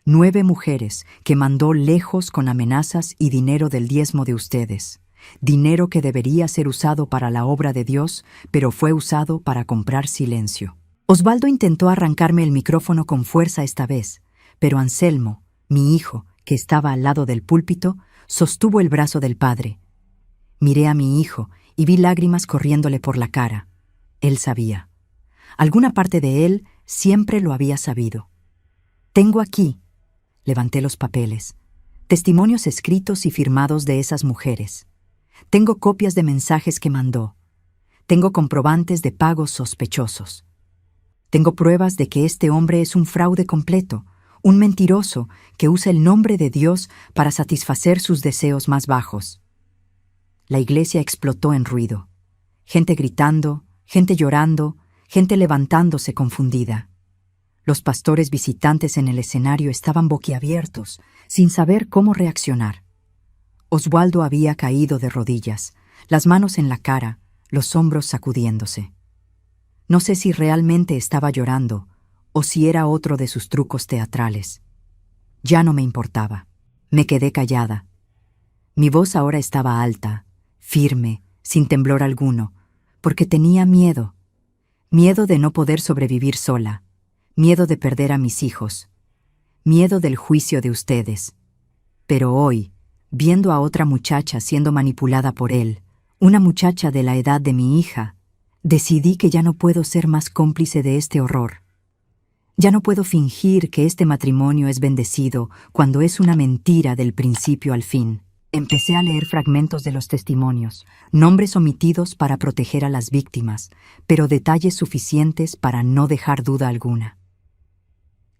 [SPEAKER 1] 9 mujeres que mandó lejos con amenazas y dinero del diezmo de ustedes. Dinero que debería ser usado para la obra de Dios, pero fue usado para comprar silencio. Oswaldo intentó arrancarme el micrófono con fuerza esta vez, pero Anselmo, mi hijo, que estaba al lado del púlpito, sostuvo el brazo del padre. Miré a mi hijo y vi lágrimas corriéndole por la cara. Él sabía. Alguna parte de él siempre lo había sabido. Tengo aquí, levanté los papeles, testimonios escritos y firmados de esas mujeres. Tengo copias de mensajes que mandó. Tengo comprobantes de pagos sospechosos. Tengo pruebas de que este hombre es un fraude completo, un mentiroso que usa el nombre de Dios para satisfacer sus deseos más bajos. La iglesia explotó en ruido. Gente gritando, gente llorando, gente levantándose confundida. Los pastores visitantes en el escenario estaban boquiabiertos, sin saber cómo reaccionar. Oswaldo había caído de rodillas, las manos en la cara, los hombros sacudiéndose. No sé si realmente estaba llorando o si era otro de sus trucos teatrales. Ya no me importaba. Me quedé callada. Mi voz ahora estaba alta, firme, sin temblor alguno, porque tenía miedo. Miedo de no poder sobrevivir sola. Miedo de perder a mis hijos. Miedo del juicio de ustedes. Pero hoy, viendo a otra muchacha siendo manipulada por él, una muchacha de la edad de mi hija, decidí que ya no puedo ser más cómplice de este horror. Ya no puedo fingir que este matrimonio es bendecido cuando es una mentira del principio al fin. Empecé a leer fragmentos de los testimonios, nombres omitidos para proteger a las víctimas, pero detalles suficientes para no dejar duda alguna.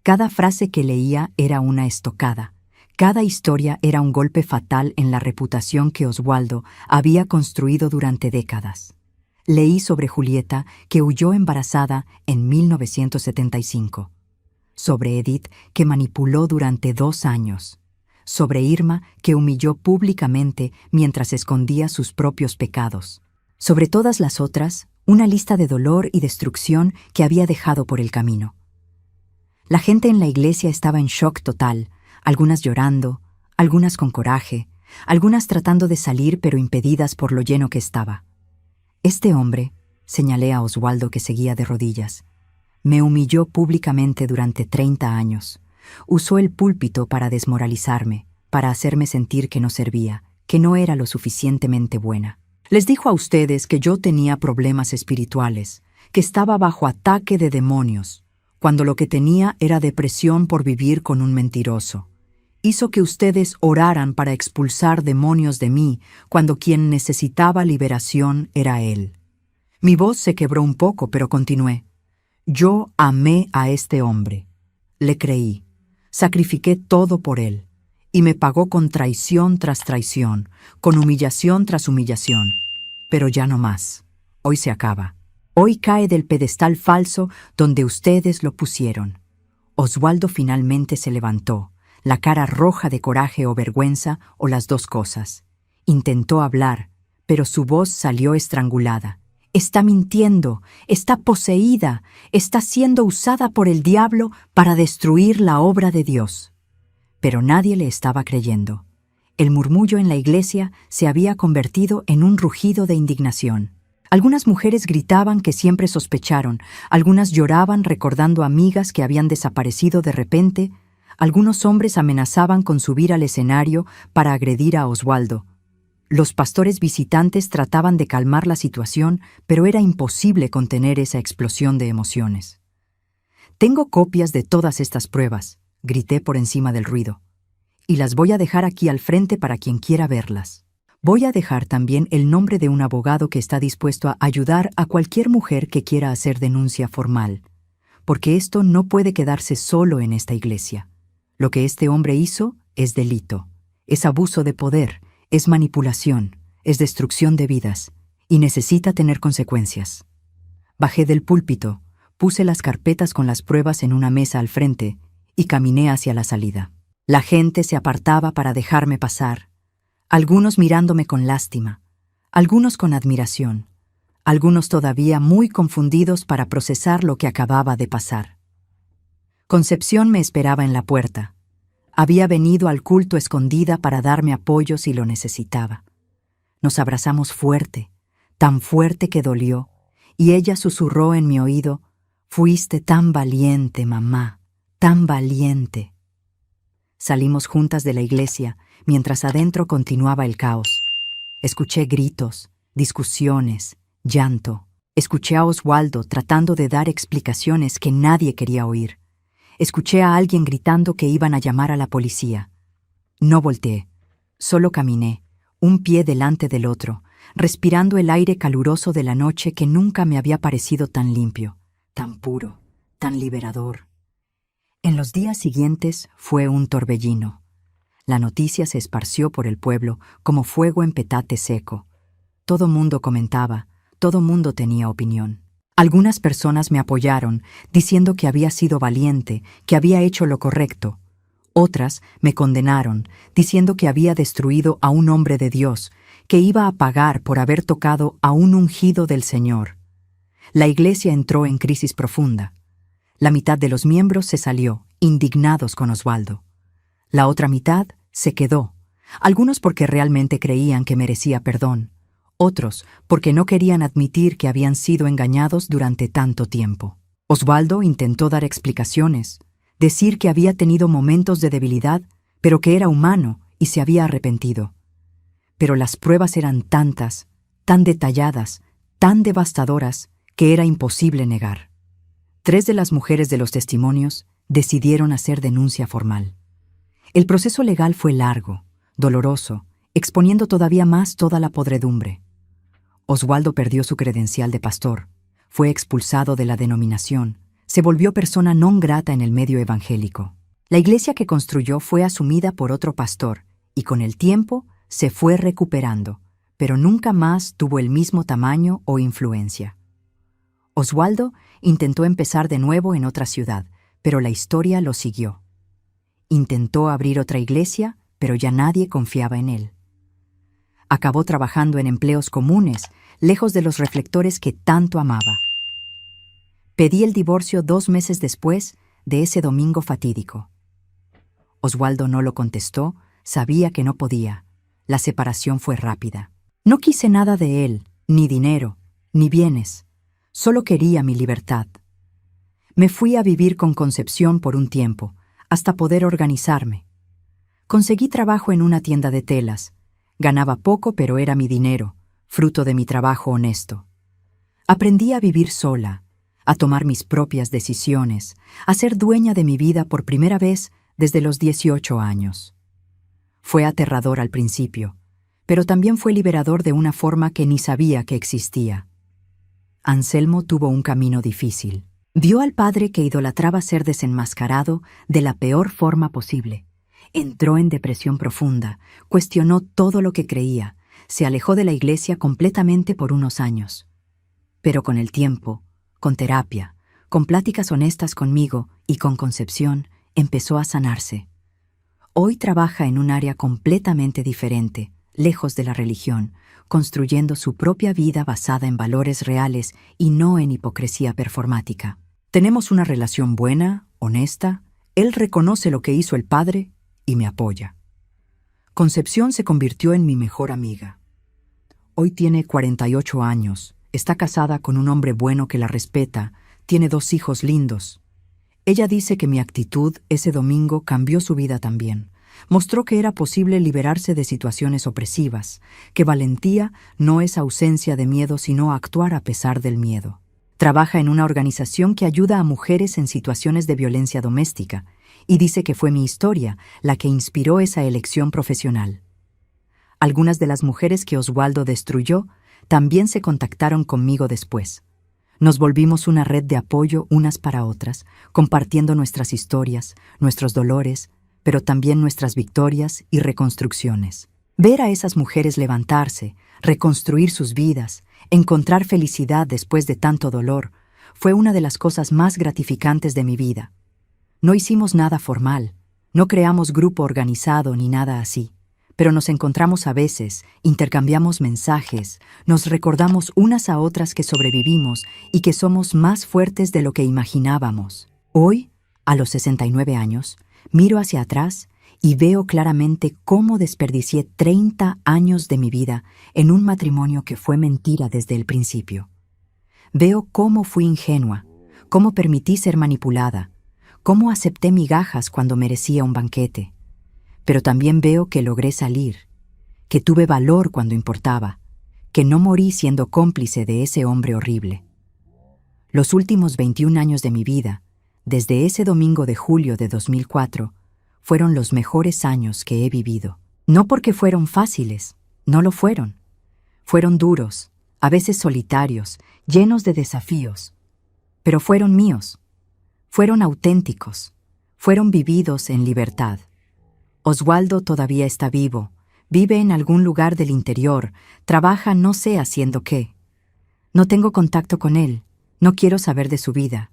[SPEAKER 1] Cada frase que leía era una estocada. Cada historia era un golpe fatal en la reputación que Oswaldo había construido durante décadas. Leí sobre Julieta, que huyó embarazada en 1975. Sobre Edith, que manipuló durante 2 años. Sobre Irma, que humilló públicamente mientras escondía sus propios pecados. Sobre todas las otras, una lista de dolor y destrucción que había dejado por el camino. La gente en la iglesia estaba en shock total, algunas llorando, algunas con coraje, algunas tratando de salir pero impedidas por lo lleno que estaba. Este hombre, señalé a Oswaldo que seguía de rodillas, me humilló públicamente durante 30 años. Usó el púlpito para desmoralizarme, para hacerme sentir que no servía, que no era lo suficientemente buena. Les dijo a ustedes que yo tenía problemas espirituales, que estaba bajo ataque de demonios, cuando lo que tenía era depresión por vivir con un mentiroso. Hizo que ustedes oraran para expulsar demonios de mí, cuando quien necesitaba liberación era él. Mi voz se quebró un poco, pero continué. Yo amé a este hombre. Le creí. Sacrifiqué todo por él. Y me pagó con traición tras traición, con humillación tras humillación. Pero ya no más. Hoy se acaba. Hoy cae del pedestal falso donde ustedes lo pusieron. Oswaldo finalmente se levantó, la cara roja de coraje o vergüenza, o las dos cosas. Intentó hablar, pero su voz salió estrangulada. Está mintiendo, está poseída, está siendo usada por el diablo para destruir la obra de Dios. Pero nadie le estaba creyendo. El murmullo en la iglesia se había convertido en un rugido de indignación. Algunas mujeres gritaban que siempre sospecharon, algunas lloraban recordando amigas que habían desaparecido de repente, algunos hombres amenazaban con subir al escenario para agredir a Oswaldo. Los pastores visitantes trataban de calmar la situación, pero era imposible contener esa explosión de emociones. Tengo copias de todas estas pruebas, grité por encima del ruido, y las voy a dejar aquí al frente para quien quiera verlas. Voy a dejar también el nombre de un abogado que está dispuesto a ayudar a cualquier mujer que quiera hacer denuncia formal, porque esto no puede quedarse solo en esta iglesia. Lo que este hombre hizo es delito, es abuso de poder, es manipulación, es destrucción de vidas, y necesita tener consecuencias. Bajé del púlpito, puse las carpetas con las pruebas en una mesa al frente y caminé hacia la salida. La gente se apartaba para dejarme pasar, algunos mirándome con lástima, algunos con admiración, algunos todavía muy confundidos para procesar lo que acababa de pasar. Concepción me esperaba en la puerta. Había venido al culto escondida para darme apoyo si lo necesitaba. Nos abrazamos fuerte, tan fuerte que dolió, y ella susurró en mi oído, «Fuiste tan valiente, mamá, tan valiente». Salimos juntas de la iglesia, mientras adentro continuaba el caos. Escuché gritos, discusiones, llanto. Escuché a Oswaldo tratando de dar explicaciones que nadie quería oír. Escuché a alguien gritando que iban a llamar a la policía. No volteé, solo caminé, un pie delante del otro, respirando el aire caluroso de la noche que nunca me había parecido tan limpio, tan puro, tan liberador. En los días siguientes fue un torbellino. La noticia se esparció por el pueblo como fuego en petate seco. Todo mundo comentaba, todo mundo tenía opinión. Algunas personas me apoyaron, diciendo que había sido valiente, que había hecho lo correcto. Otras me condenaron, diciendo que había destruido a un hombre de Dios, que iba a pagar por haber tocado a un ungido del Señor. La iglesia entró en crisis profunda. La mitad de los miembros se salió, indignados con Oswaldo. La otra mitad se quedó, algunos porque realmente creían que merecía perdón, Otros, porque no querían admitir que habían sido engañados durante tanto tiempo. Osvaldo intentó dar explicaciones, decir que había tenido momentos de debilidad, pero que era humano y se había arrepentido. Pero las pruebas eran tantas, tan detalladas, tan devastadoras, que era imposible negar. 3 de las mujeres de los testimonios decidieron hacer denuncia formal. El proceso legal fue largo, doloroso, exponiendo todavía más toda la podredumbre. Osvaldo perdió su credencial de pastor, fue expulsado de la denominación, se volvió persona non grata en el medio evangélico. La iglesia que construyó fue asumida por otro pastor y con el tiempo se fue recuperando, pero nunca más tuvo el mismo tamaño o influencia. Osvaldo intentó empezar de nuevo en otra ciudad, pero la historia lo siguió. Intentó abrir otra iglesia, pero ya nadie confiaba en él. Acabó trabajando en empleos comunes, lejos de los reflectores que tanto amaba. Pedí el divorcio 2 meses después de ese domingo fatídico. Osvaldo no lo contestó, sabía que no podía. La separación fue rápida. No quise nada de él, ni dinero, ni bienes. Solo quería mi libertad. Me fui a vivir con Concepción por un tiempo, hasta poder organizarme. Conseguí trabajo en una tienda de telas. Ganaba poco, pero era mi dinero, fruto de mi trabajo honesto. Aprendí a vivir sola, a tomar mis propias decisiones, a ser dueña de mi vida por primera vez desde los 18 años. Fue aterrador al principio, pero también fue liberador de una forma que ni sabía que existía. Anselmo tuvo un camino difícil. Vio al padre que idolatraba ser desenmascarado de la peor forma posible. Entró en depresión profunda, cuestionó todo lo que creía, se alejó de la iglesia completamente por unos años. Pero con el tiempo, con terapia, con pláticas honestas conmigo y con Concepción, empezó a sanarse. Hoy trabaja en un área completamente diferente, lejos de la religión, construyendo su propia vida basada en valores reales y no en hipocresía performática. Tenemos una relación buena, honesta, él reconoce lo que hizo el padre y me apoya. Concepción se convirtió en mi mejor amiga. Hoy tiene 48 años, está casada con un hombre bueno que la respeta, tiene 2 hijos lindos. Ella dice que mi actitud ese domingo cambió su vida también. Mostró que era posible liberarse de situaciones opresivas, que valentía no es ausencia de miedo sino actuar a pesar del miedo. Trabaja en una organización que ayuda a mujeres en situaciones de violencia doméstica y dice que fue mi historia la que inspiró esa elección profesional. Algunas de las mujeres que Osvaldo destruyó también se contactaron conmigo después. Nos volvimos una red de apoyo unas para otras, compartiendo nuestras historias, nuestros dolores, pero también nuestras victorias y reconstrucciones. Ver a esas mujeres levantarse, reconstruir sus vidas, encontrar felicidad después de tanto dolor, fue una de las cosas más gratificantes de mi vida. No hicimos nada formal, no creamos grupo organizado ni nada así, pero nos encontramos a veces, intercambiamos mensajes, nos recordamos unas a otras que sobrevivimos y que somos más fuertes de lo que imaginábamos. Hoy, a los 69 años, miro hacia atrás y veo claramente cómo desperdicié 30 años de mi vida en un matrimonio que fue mentira desde el principio. Veo cómo fui ingenua, cómo permití ser manipulada, cómo acepté migajas cuando merecía un banquete. Pero también veo que logré salir, que tuve valor cuando importaba, que no morí siendo cómplice de ese hombre horrible. Los últimos 21 años de mi vida, desde ese domingo de julio de 2004, fueron los mejores años que he vivido. No porque fueron fáciles, no lo fueron. Fueron duros, a veces solitarios, llenos de desafíos. Pero fueron míos, fueron auténticos, fueron vividos en libertad. Osvaldo todavía está vivo, vive en algún lugar del interior, trabaja no sé haciendo qué. No tengo contacto con él, no quiero saber de su vida.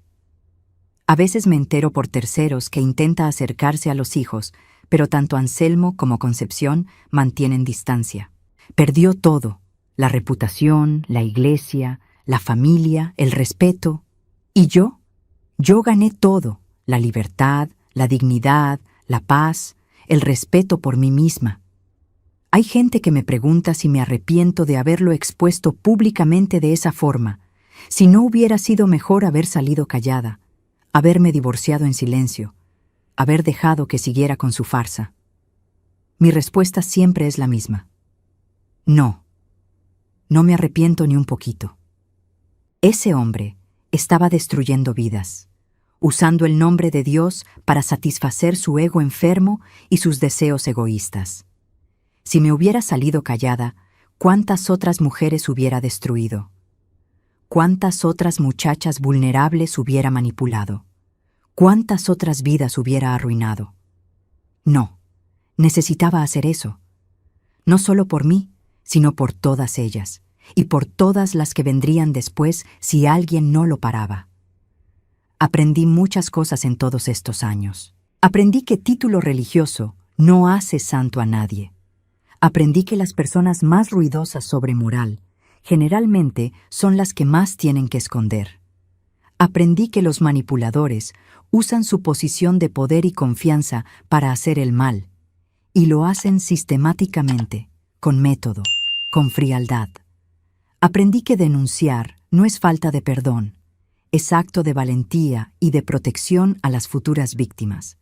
[SPEAKER 1] A veces me entero por terceros que intenta acercarse a los hijos, pero tanto Anselmo como Concepción mantienen distancia. Perdió todo, la reputación, la iglesia, la familia, el respeto. ¿Y yo? Yo gané todo, la libertad, la dignidad, la paz, el respeto por mí misma. Hay gente que me pregunta si me arrepiento de haberlo expuesto públicamente de esa forma, si no hubiera sido mejor haber salido callada, haberme divorciado en silencio, haber dejado que siguiera con su farsa. Mi respuesta siempre es la misma. No, no me arrepiento ni un poquito. Ese hombre estaba destruyendo vidas, usando el nombre de Dios para satisfacer su ego enfermo y sus deseos egoístas. Si me hubiera salido callada, ¿cuántas otras mujeres hubiera destruido? ¿Cuántas otras muchachas vulnerables hubiera manipulado? ¿Cuántas otras vidas hubiera arruinado? No, necesitaba hacer eso. No solo por mí, sino por todas ellas, y por todas las que vendrían después si alguien no lo paraba. Aprendí muchas cosas en todos estos años. Aprendí que título religioso no hace santo a nadie. Aprendí que las personas más ruidosas sobre moral generalmente son las que más tienen que esconder. Aprendí que los manipuladores usan su posición de poder y confianza para hacer el mal, y lo hacen sistemáticamente, con método, con frialdad. Aprendí que denunciar no es falta de perdón, es acto de valentía y de protección a las futuras víctimas.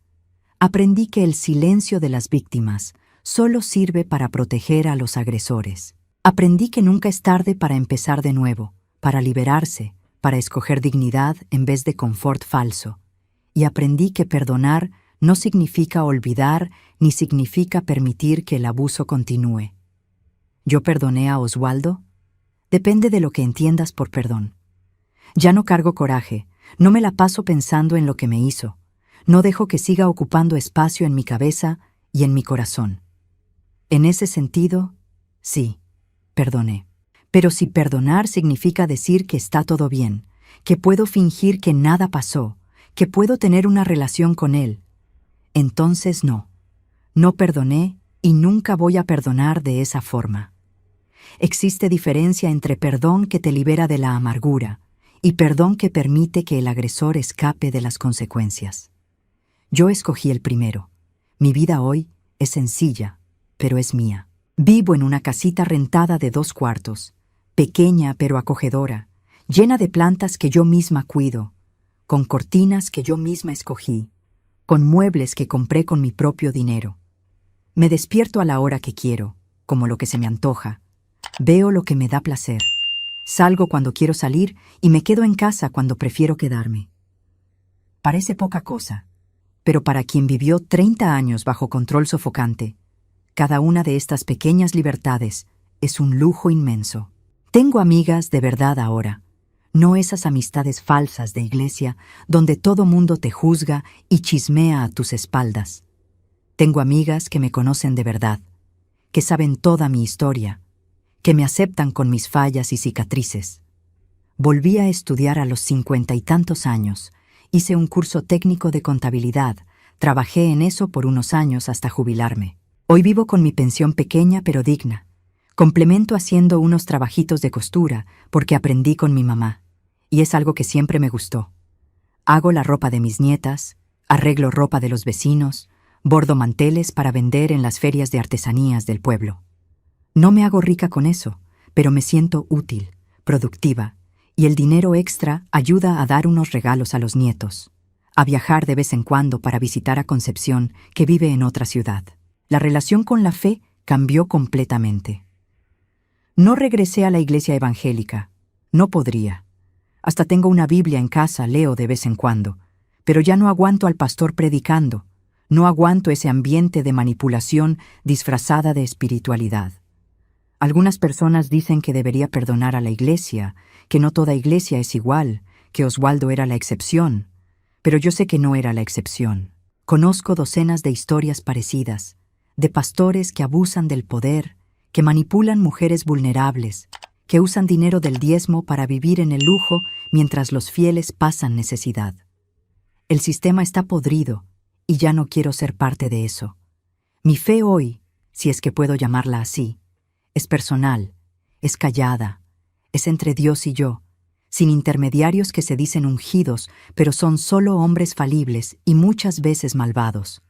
[SPEAKER 1] Aprendí que el silencio de las víctimas solo sirve para proteger a los agresores. Aprendí que nunca es tarde para empezar de nuevo, para liberarse, para escoger dignidad en vez de confort falso. Y aprendí que perdonar no significa olvidar ni significa permitir que el abuso continúe. ¿Yo perdoné a Oswaldo? Depende de lo que entiendas por perdón. Ya no cargo coraje, no me la paso pensando en lo que me hizo, no dejo que siga ocupando espacio en mi cabeza y en mi corazón. En ese sentido, sí, perdoné. Pero si perdonar significa decir que está todo bien, que puedo fingir que nada pasó, que puedo tener una relación con él, entonces no. No perdoné y nunca voy a perdonar de esa forma. Existe diferencia entre perdón que te libera de la amargura y perdón que permite que el agresor escape de las consecuencias. Yo escogí el primero. Mi vida hoy es sencilla, pero es mía. Vivo en una casita rentada de 2 cuartos, pequeña pero acogedora, llena de plantas que yo misma cuido, con cortinas que yo misma escogí, con muebles que compré con mi propio dinero. Me despierto a la hora que quiero, como lo que se me antoja. Veo lo que me da placer. Salgo cuando quiero salir y me quedo en casa cuando prefiero quedarme. Parece poca cosa, pero para quien vivió 30 años bajo control sofocante, cada una de estas pequeñas libertades es un lujo inmenso. Tengo amigas de verdad ahora, no esas amistades falsas de iglesia donde todo mundo te juzga y chismea a tus espaldas. Tengo amigas que me conocen de verdad, que saben toda mi historia, que me aceptan con mis fallas y cicatrices. Volví a estudiar a los 50 y tantos años, hice un curso técnico de contabilidad, trabajé en eso por unos años hasta jubilarme. Hoy vivo con mi pensión pequeña pero digna. Complemento haciendo unos trabajitos de costura porque aprendí con mi mamá, y es algo que siempre me gustó. Hago la ropa de mis nietas, arreglo ropa de los vecinos, bordo manteles para vender en las ferias de artesanías del pueblo. No me hago rica con eso, pero me siento útil, productiva, y el dinero extra ayuda a dar unos regalos a los nietos, a viajar de vez en cuando para visitar a Concepción, que vive en otra ciudad. La relación con la fe cambió completamente. No regresé a la iglesia evangélica. No podría. Hasta tengo una Biblia en casa, leo de vez en cuando. Pero ya no aguanto al pastor predicando. No aguanto ese ambiente de manipulación disfrazada de espiritualidad. Algunas personas dicen que debería perdonar a la iglesia, que no toda iglesia es igual, que Oswaldo era la excepción. Pero yo sé que no era la excepción. Conozco docenas de historias parecidas, de pastores que abusan del poder, que manipulan mujeres vulnerables, que usan dinero del diezmo para vivir en el lujo mientras los fieles pasan necesidad. El sistema está podrido y ya no quiero ser parte de eso. Mi fe hoy, si es que puedo llamarla así, es personal, es callada, es entre Dios y yo, sin intermediarios que se dicen ungidos, pero son solo hombres falibles y muchas veces malvados.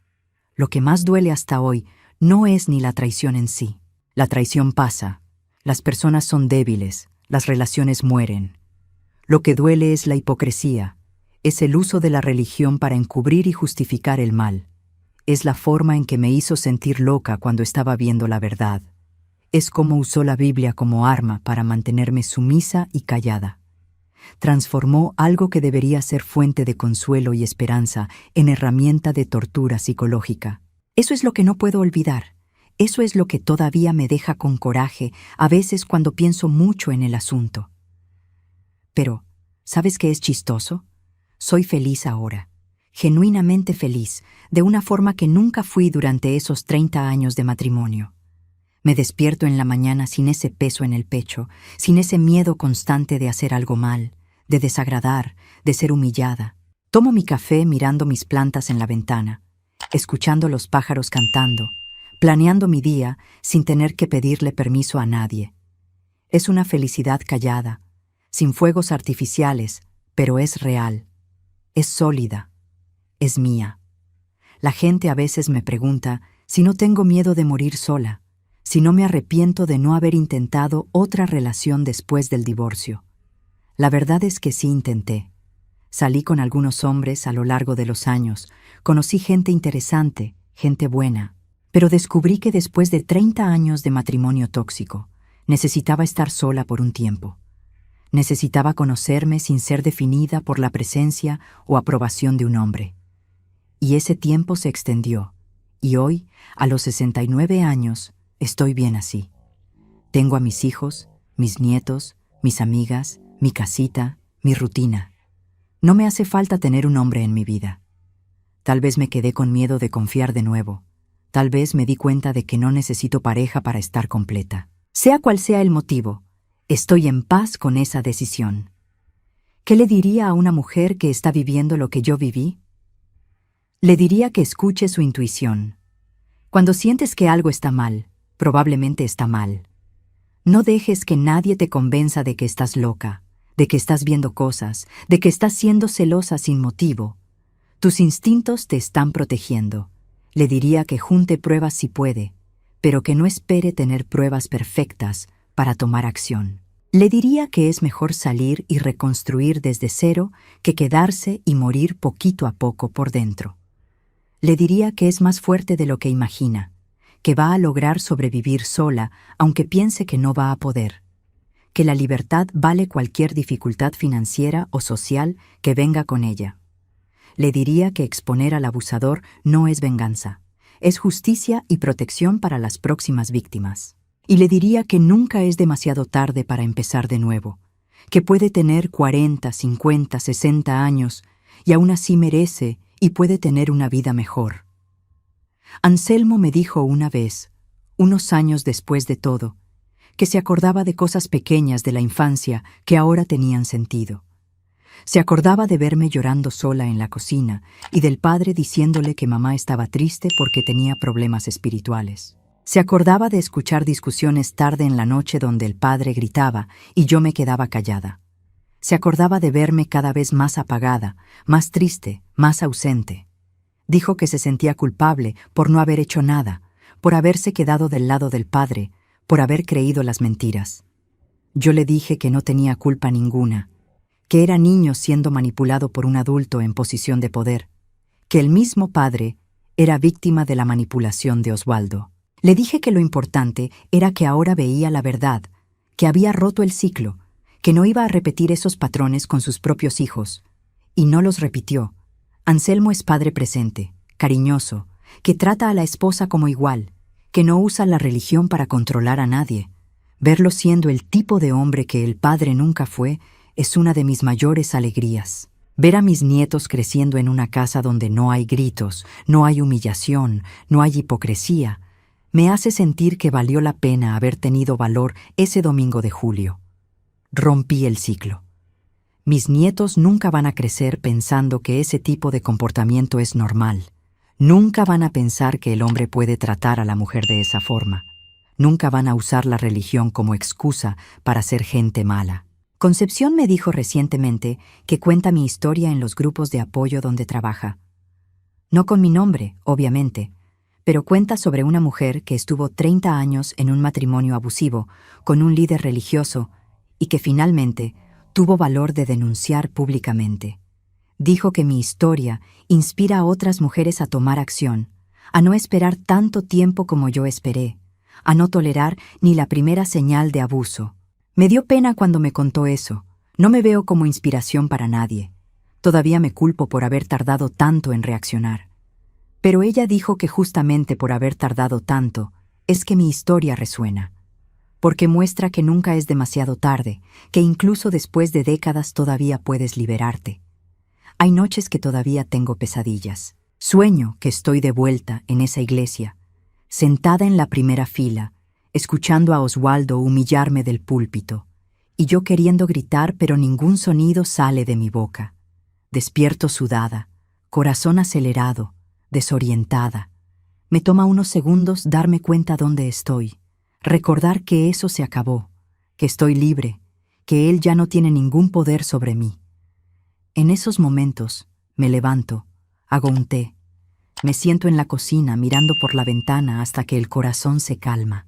[SPEAKER 1] Lo que más duele hasta hoy no es ni la traición en sí, La traición pasa, las personas son débiles, las relaciones mueren. Lo que duele es la hipocresía, es el uso de la religión para encubrir y justificar el mal. Es la forma en que me hizo sentir loca cuando estaba viendo la verdad. Es como usó la Biblia como arma para mantenerme sumisa y callada. Transformó algo que debería ser fuente de consuelo y esperanza en herramienta de tortura psicológica. Eso es lo que no puedo olvidar. Eso es lo que todavía me deja con coraje, a veces cuando pienso mucho en el asunto. Pero, ¿sabes qué es chistoso? Soy feliz ahora, genuinamente feliz, de una forma que nunca fui durante esos 30 años de matrimonio. Me despierto en la mañana sin ese peso en el pecho, sin ese miedo constante de hacer algo mal, de desagradar, de ser humillada. Tomo mi café mirando mis plantas en la ventana, escuchando los pájaros cantando, planeando mi día sin tener que pedirle permiso a nadie. Es una felicidad callada, sin fuegos artificiales, pero es real, es sólida, es mía. La gente a veces me pregunta si no tengo miedo de morir sola, si no me arrepiento de no haber intentado otra relación después del divorcio. La verdad es que sí intenté. Salí con algunos hombres a lo largo de los años, conocí gente interesante, gente buena, pero descubrí que después de 30 años de matrimonio tóxico, necesitaba estar sola por un tiempo. Necesitaba conocerme sin ser definida por la presencia o aprobación de un hombre. Y ese tiempo se extendió, y hoy, a los 69 años, estoy bien así. Tengo a mis hijos, mis nietos, mis amigas, mi casita, mi rutina. No me hace falta tener un hombre en mi vida. Tal vez me quedé con miedo de confiar de nuevo. Tal vez me di cuenta de que no necesito pareja para estar completa. Sea cual sea el motivo, estoy en paz con esa decisión. ¿Qué le diría a una mujer que está viviendo lo que yo viví? Le diría que escuche su intuición. Cuando sientes que algo está mal, probablemente está mal. No dejes que nadie te convenza de que estás loca, de que estás viendo cosas, de que estás siendo celosa sin motivo. Tus instintos te están protegiendo. Le diría que junte pruebas si puede, pero que no espere tener pruebas perfectas para tomar acción. Le diría que es mejor salir y reconstruir desde cero que quedarse y morir poquito a poco por dentro. Le diría que es más fuerte de lo que imagina, que va a lograr sobrevivir sola aunque piense que no va a poder, que la libertad vale cualquier dificultad financiera o social que venga con ella. Le diría que exponer al abusador no es venganza, es justicia y protección para las próximas víctimas. Y le diría que nunca es demasiado tarde para empezar de nuevo, que puede tener 40, 50, 60 años y aún así merece y puede tener una vida mejor. Anselmo me dijo una vez, unos años después de todo, que se acordaba de cosas pequeñas de la infancia que ahora tenían sentido. Se acordaba de verme llorando sola en la cocina y del padre diciéndole que mamá estaba triste porque tenía problemas espirituales. Se acordaba de escuchar discusiones tarde en la noche donde el padre gritaba y yo me quedaba callada. Se acordaba de verme cada vez más apagada, más triste, más ausente. Dijo que se sentía culpable por no haber hecho nada, por haberse quedado del lado del padre, por haber creído las mentiras. Yo le dije que no tenía culpa ninguna, que era niño siendo manipulado por un adulto en posición de poder, que el mismo padre era víctima de la manipulación de Osvaldo. Le dije que lo importante era que ahora veía la verdad, que había roto el ciclo, que no iba a repetir esos patrones con sus propios hijos. Y no los repitió. Anselmo es padre presente, cariñoso, que trata a la esposa como igual, que no usa la religión para controlar a nadie. Verlo siendo el tipo de hombre que el padre nunca fue es una de mis mayores alegrías. Ver a mis nietos creciendo en una casa donde no hay gritos, no hay humillación, no hay hipocresía, me hace sentir que valió la pena haber tenido valor ese domingo de julio. Rompí el ciclo. Mis nietos nunca van a crecer pensando que ese tipo de comportamiento es normal. Nunca van a pensar que el hombre puede tratar a la mujer de esa forma. Nunca van a usar la religión como excusa para ser gente mala. Concepción me dijo recientemente que cuenta mi historia en los grupos de apoyo donde trabaja. No con mi nombre, obviamente, pero cuenta sobre una mujer que estuvo 30 años en un matrimonio abusivo con un líder religioso y que finalmente tuvo valor de denunciar públicamente. Dijo que mi historia inspira a otras mujeres a tomar acción, a no esperar tanto tiempo como yo esperé, a no tolerar ni la primera señal de abuso. Me dio pena cuando me contó eso. No me veo como inspiración para nadie. Todavía me culpo por haber tardado tanto en reaccionar. Pero ella dijo que justamente por haber tardado tanto es que mi historia resuena, porque muestra que nunca es demasiado tarde, que incluso después de décadas todavía puedes liberarte. Hay noches que todavía tengo pesadillas. Sueño que estoy de vuelta en esa iglesia, sentada en la primera fila, escuchando a Oswaldo humillarme del púlpito, y yo queriendo gritar pero ningún sonido sale de mi boca. Despierto sudada, corazón acelerado, desorientada. Me toma unos segundos darme cuenta dónde estoy, recordar que eso se acabó, que estoy libre, que él ya no tiene ningún poder sobre mí. En esos momentos me levanto, hago un té, me siento en la cocina mirando por la ventana hasta que el corazón se calma.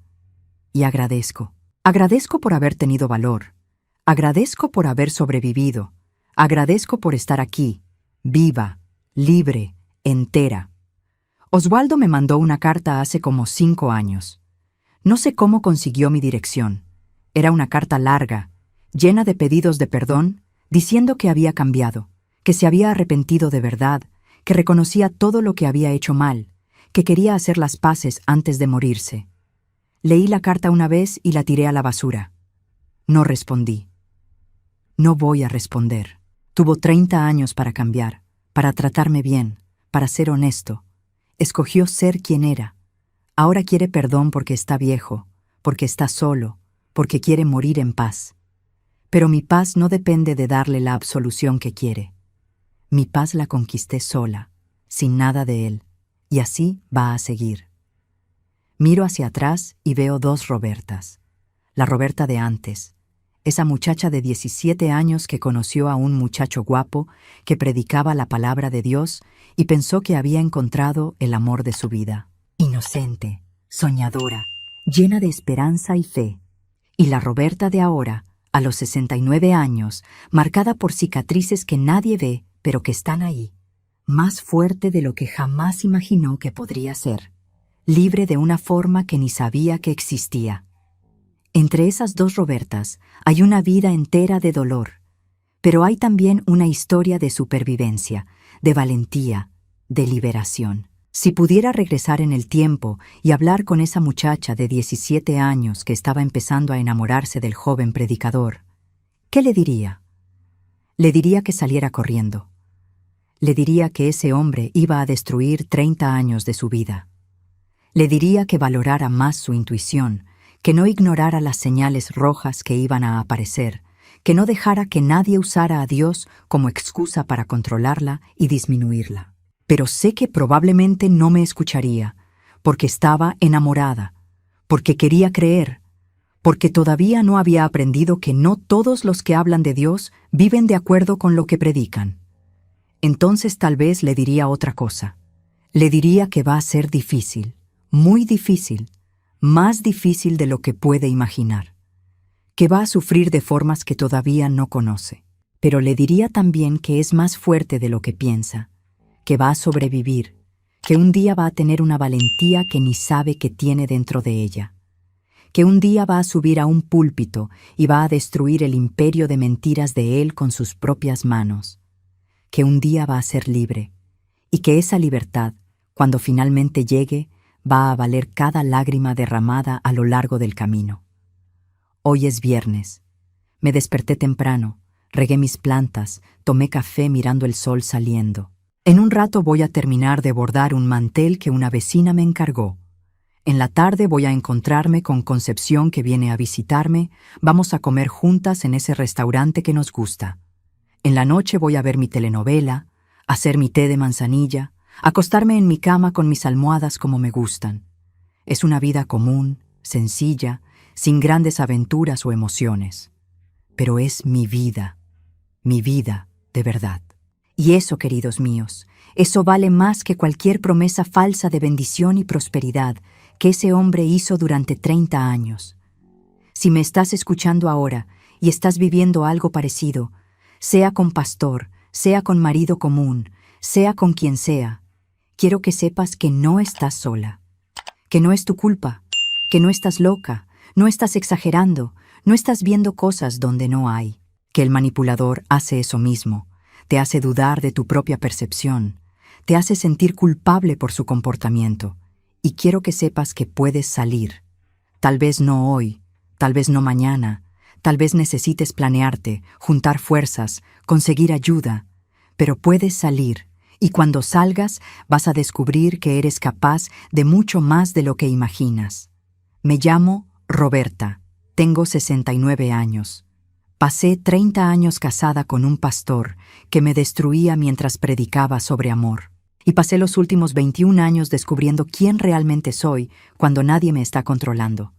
[SPEAKER 1] Y agradezco. Agradezco por haber tenido valor. Agradezco por haber sobrevivido. Agradezco por estar aquí, viva, libre, entera. Oswaldo me mandó una carta hace como 5 años. No sé cómo consiguió mi dirección. Era una carta larga, llena de pedidos de perdón, diciendo que había cambiado, que se había arrepentido de verdad, que reconocía todo lo que había hecho mal, que quería hacer las paces antes de morirse. Leí la carta una vez y la tiré a la basura. No respondí. No voy a responder. Tuvo 30 años para cambiar, para tratarme bien, para ser honesto. Escogió ser quien era. Ahora quiere perdón porque está viejo, porque está solo, porque quiere morir en paz. Pero mi paz no depende de darle la absolución que quiere. Mi paz la conquisté sola, sin nada de él, y así va a seguir. Miro hacia atrás y veo 2 Robertas. La Roberta de antes, esa muchacha de 17 años que conoció a un muchacho guapo que predicaba la palabra de Dios y pensó que había encontrado el amor de su vida. Inocente, soñadora, llena de esperanza y fe. Y la Roberta de ahora, a los 69 años, marcada por cicatrices que nadie ve, pero que están ahí, más fuerte de lo que jamás imaginó que podría ser, libre de una forma que ni sabía que existía. Entre esas 2 Robertas hay una vida entera de dolor, pero hay también una historia de supervivencia, de valentía, de liberación. Si pudiera regresar en el tiempo y hablar con esa muchacha de 17 años que estaba empezando a enamorarse del joven predicador, ¿qué le diría? Le diría que saliera corriendo. Le diría que ese hombre iba a destruir 30 años de su vida. Le diría que valorara más su intuición, que no ignorara las señales rojas que iban a aparecer, que no dejara que nadie usara a Dios como excusa para controlarla y disminuirla. Pero sé que probablemente no me escucharía, porque estaba enamorada, porque quería creer, porque todavía no había aprendido que no todos los que hablan de Dios viven de acuerdo con lo que predican. Entonces tal vez le diría otra cosa. Le diría que va a ser difícil, muy difícil, más difícil de lo que puede imaginar, que va a sufrir de formas que todavía no conoce. Pero le diría también que es más fuerte de lo que piensa, que va a sobrevivir, que un día va a tener una valentía que ni sabe que tiene dentro de ella, que un día va a subir a un púlpito y va a destruir el imperio de mentiras de él con sus propias manos, que un día va a ser libre, y que esa libertad, cuando finalmente llegue, va a valer cada lágrima derramada a lo largo del camino. Hoy es viernes. Me desperté temprano, regué mis plantas, tomé café mirando el sol saliendo. En un rato voy a terminar de bordar un mantel que una vecina me encargó. En la tarde voy a encontrarme con Concepción, que viene a visitarme. Vamos a comer juntas en ese restaurante que nos gusta. En la noche voy a ver mi telenovela, hacer mi té de manzanilla, acostarme en mi cama con mis almohadas como me gustan. Es una vida común, sencilla, sin grandes aventuras o emociones. Pero es mi vida de verdad. Y eso, queridos míos, eso vale más que cualquier promesa falsa de bendición y prosperidad que ese hombre hizo durante 30 años. Si me estás escuchando ahora y estás viviendo algo parecido, sea con pastor, sea con marido común, sea con quien sea, quiero que sepas que no estás sola, que no es tu culpa, que no estás loca, no estás exagerando, no estás viendo cosas donde no hay, que el manipulador hace eso mismo, te hace dudar de tu propia percepción, te hace sentir culpable por su comportamiento, y quiero que sepas que puedes salir. Tal vez no hoy, tal vez no mañana, tal vez necesites planearte, juntar fuerzas, conseguir ayuda, pero puedes salir, y cuando salgas vas a descubrir que eres capaz de mucho más de lo que imaginas. Me llamo Roberta, tengo 69 años. Pasé 30 años casada con un pastor que me destruía mientras predicaba sobre amor. Y pasé los últimos 21 años descubriendo quién realmente soy cuando nadie me está controlando.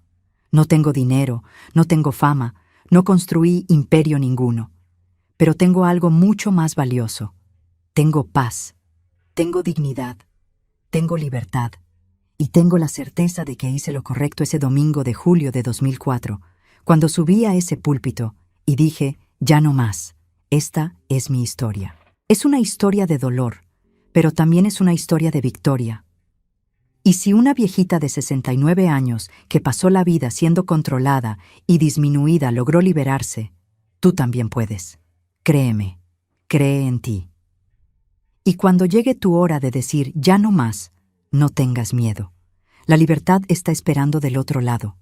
[SPEAKER 1] No tengo dinero, no tengo fama, no construí imperio ninguno. Pero tengo algo mucho más valioso. Tengo paz, tengo dignidad, tengo libertad. Y tengo la certeza de que hice lo correcto ese domingo de julio de 2004, cuando subí a ese púlpito y dije, ya no más, esta es mi historia. Es una historia de dolor, pero también es una historia de victoria. Y si una viejita de 69 años que pasó la vida siendo controlada y disminuida logró liberarse, tú también puedes. Créeme, cree en ti. Y cuando llegue tu hora de decir ya no más, no tengas miedo. La libertad está esperando del otro lado.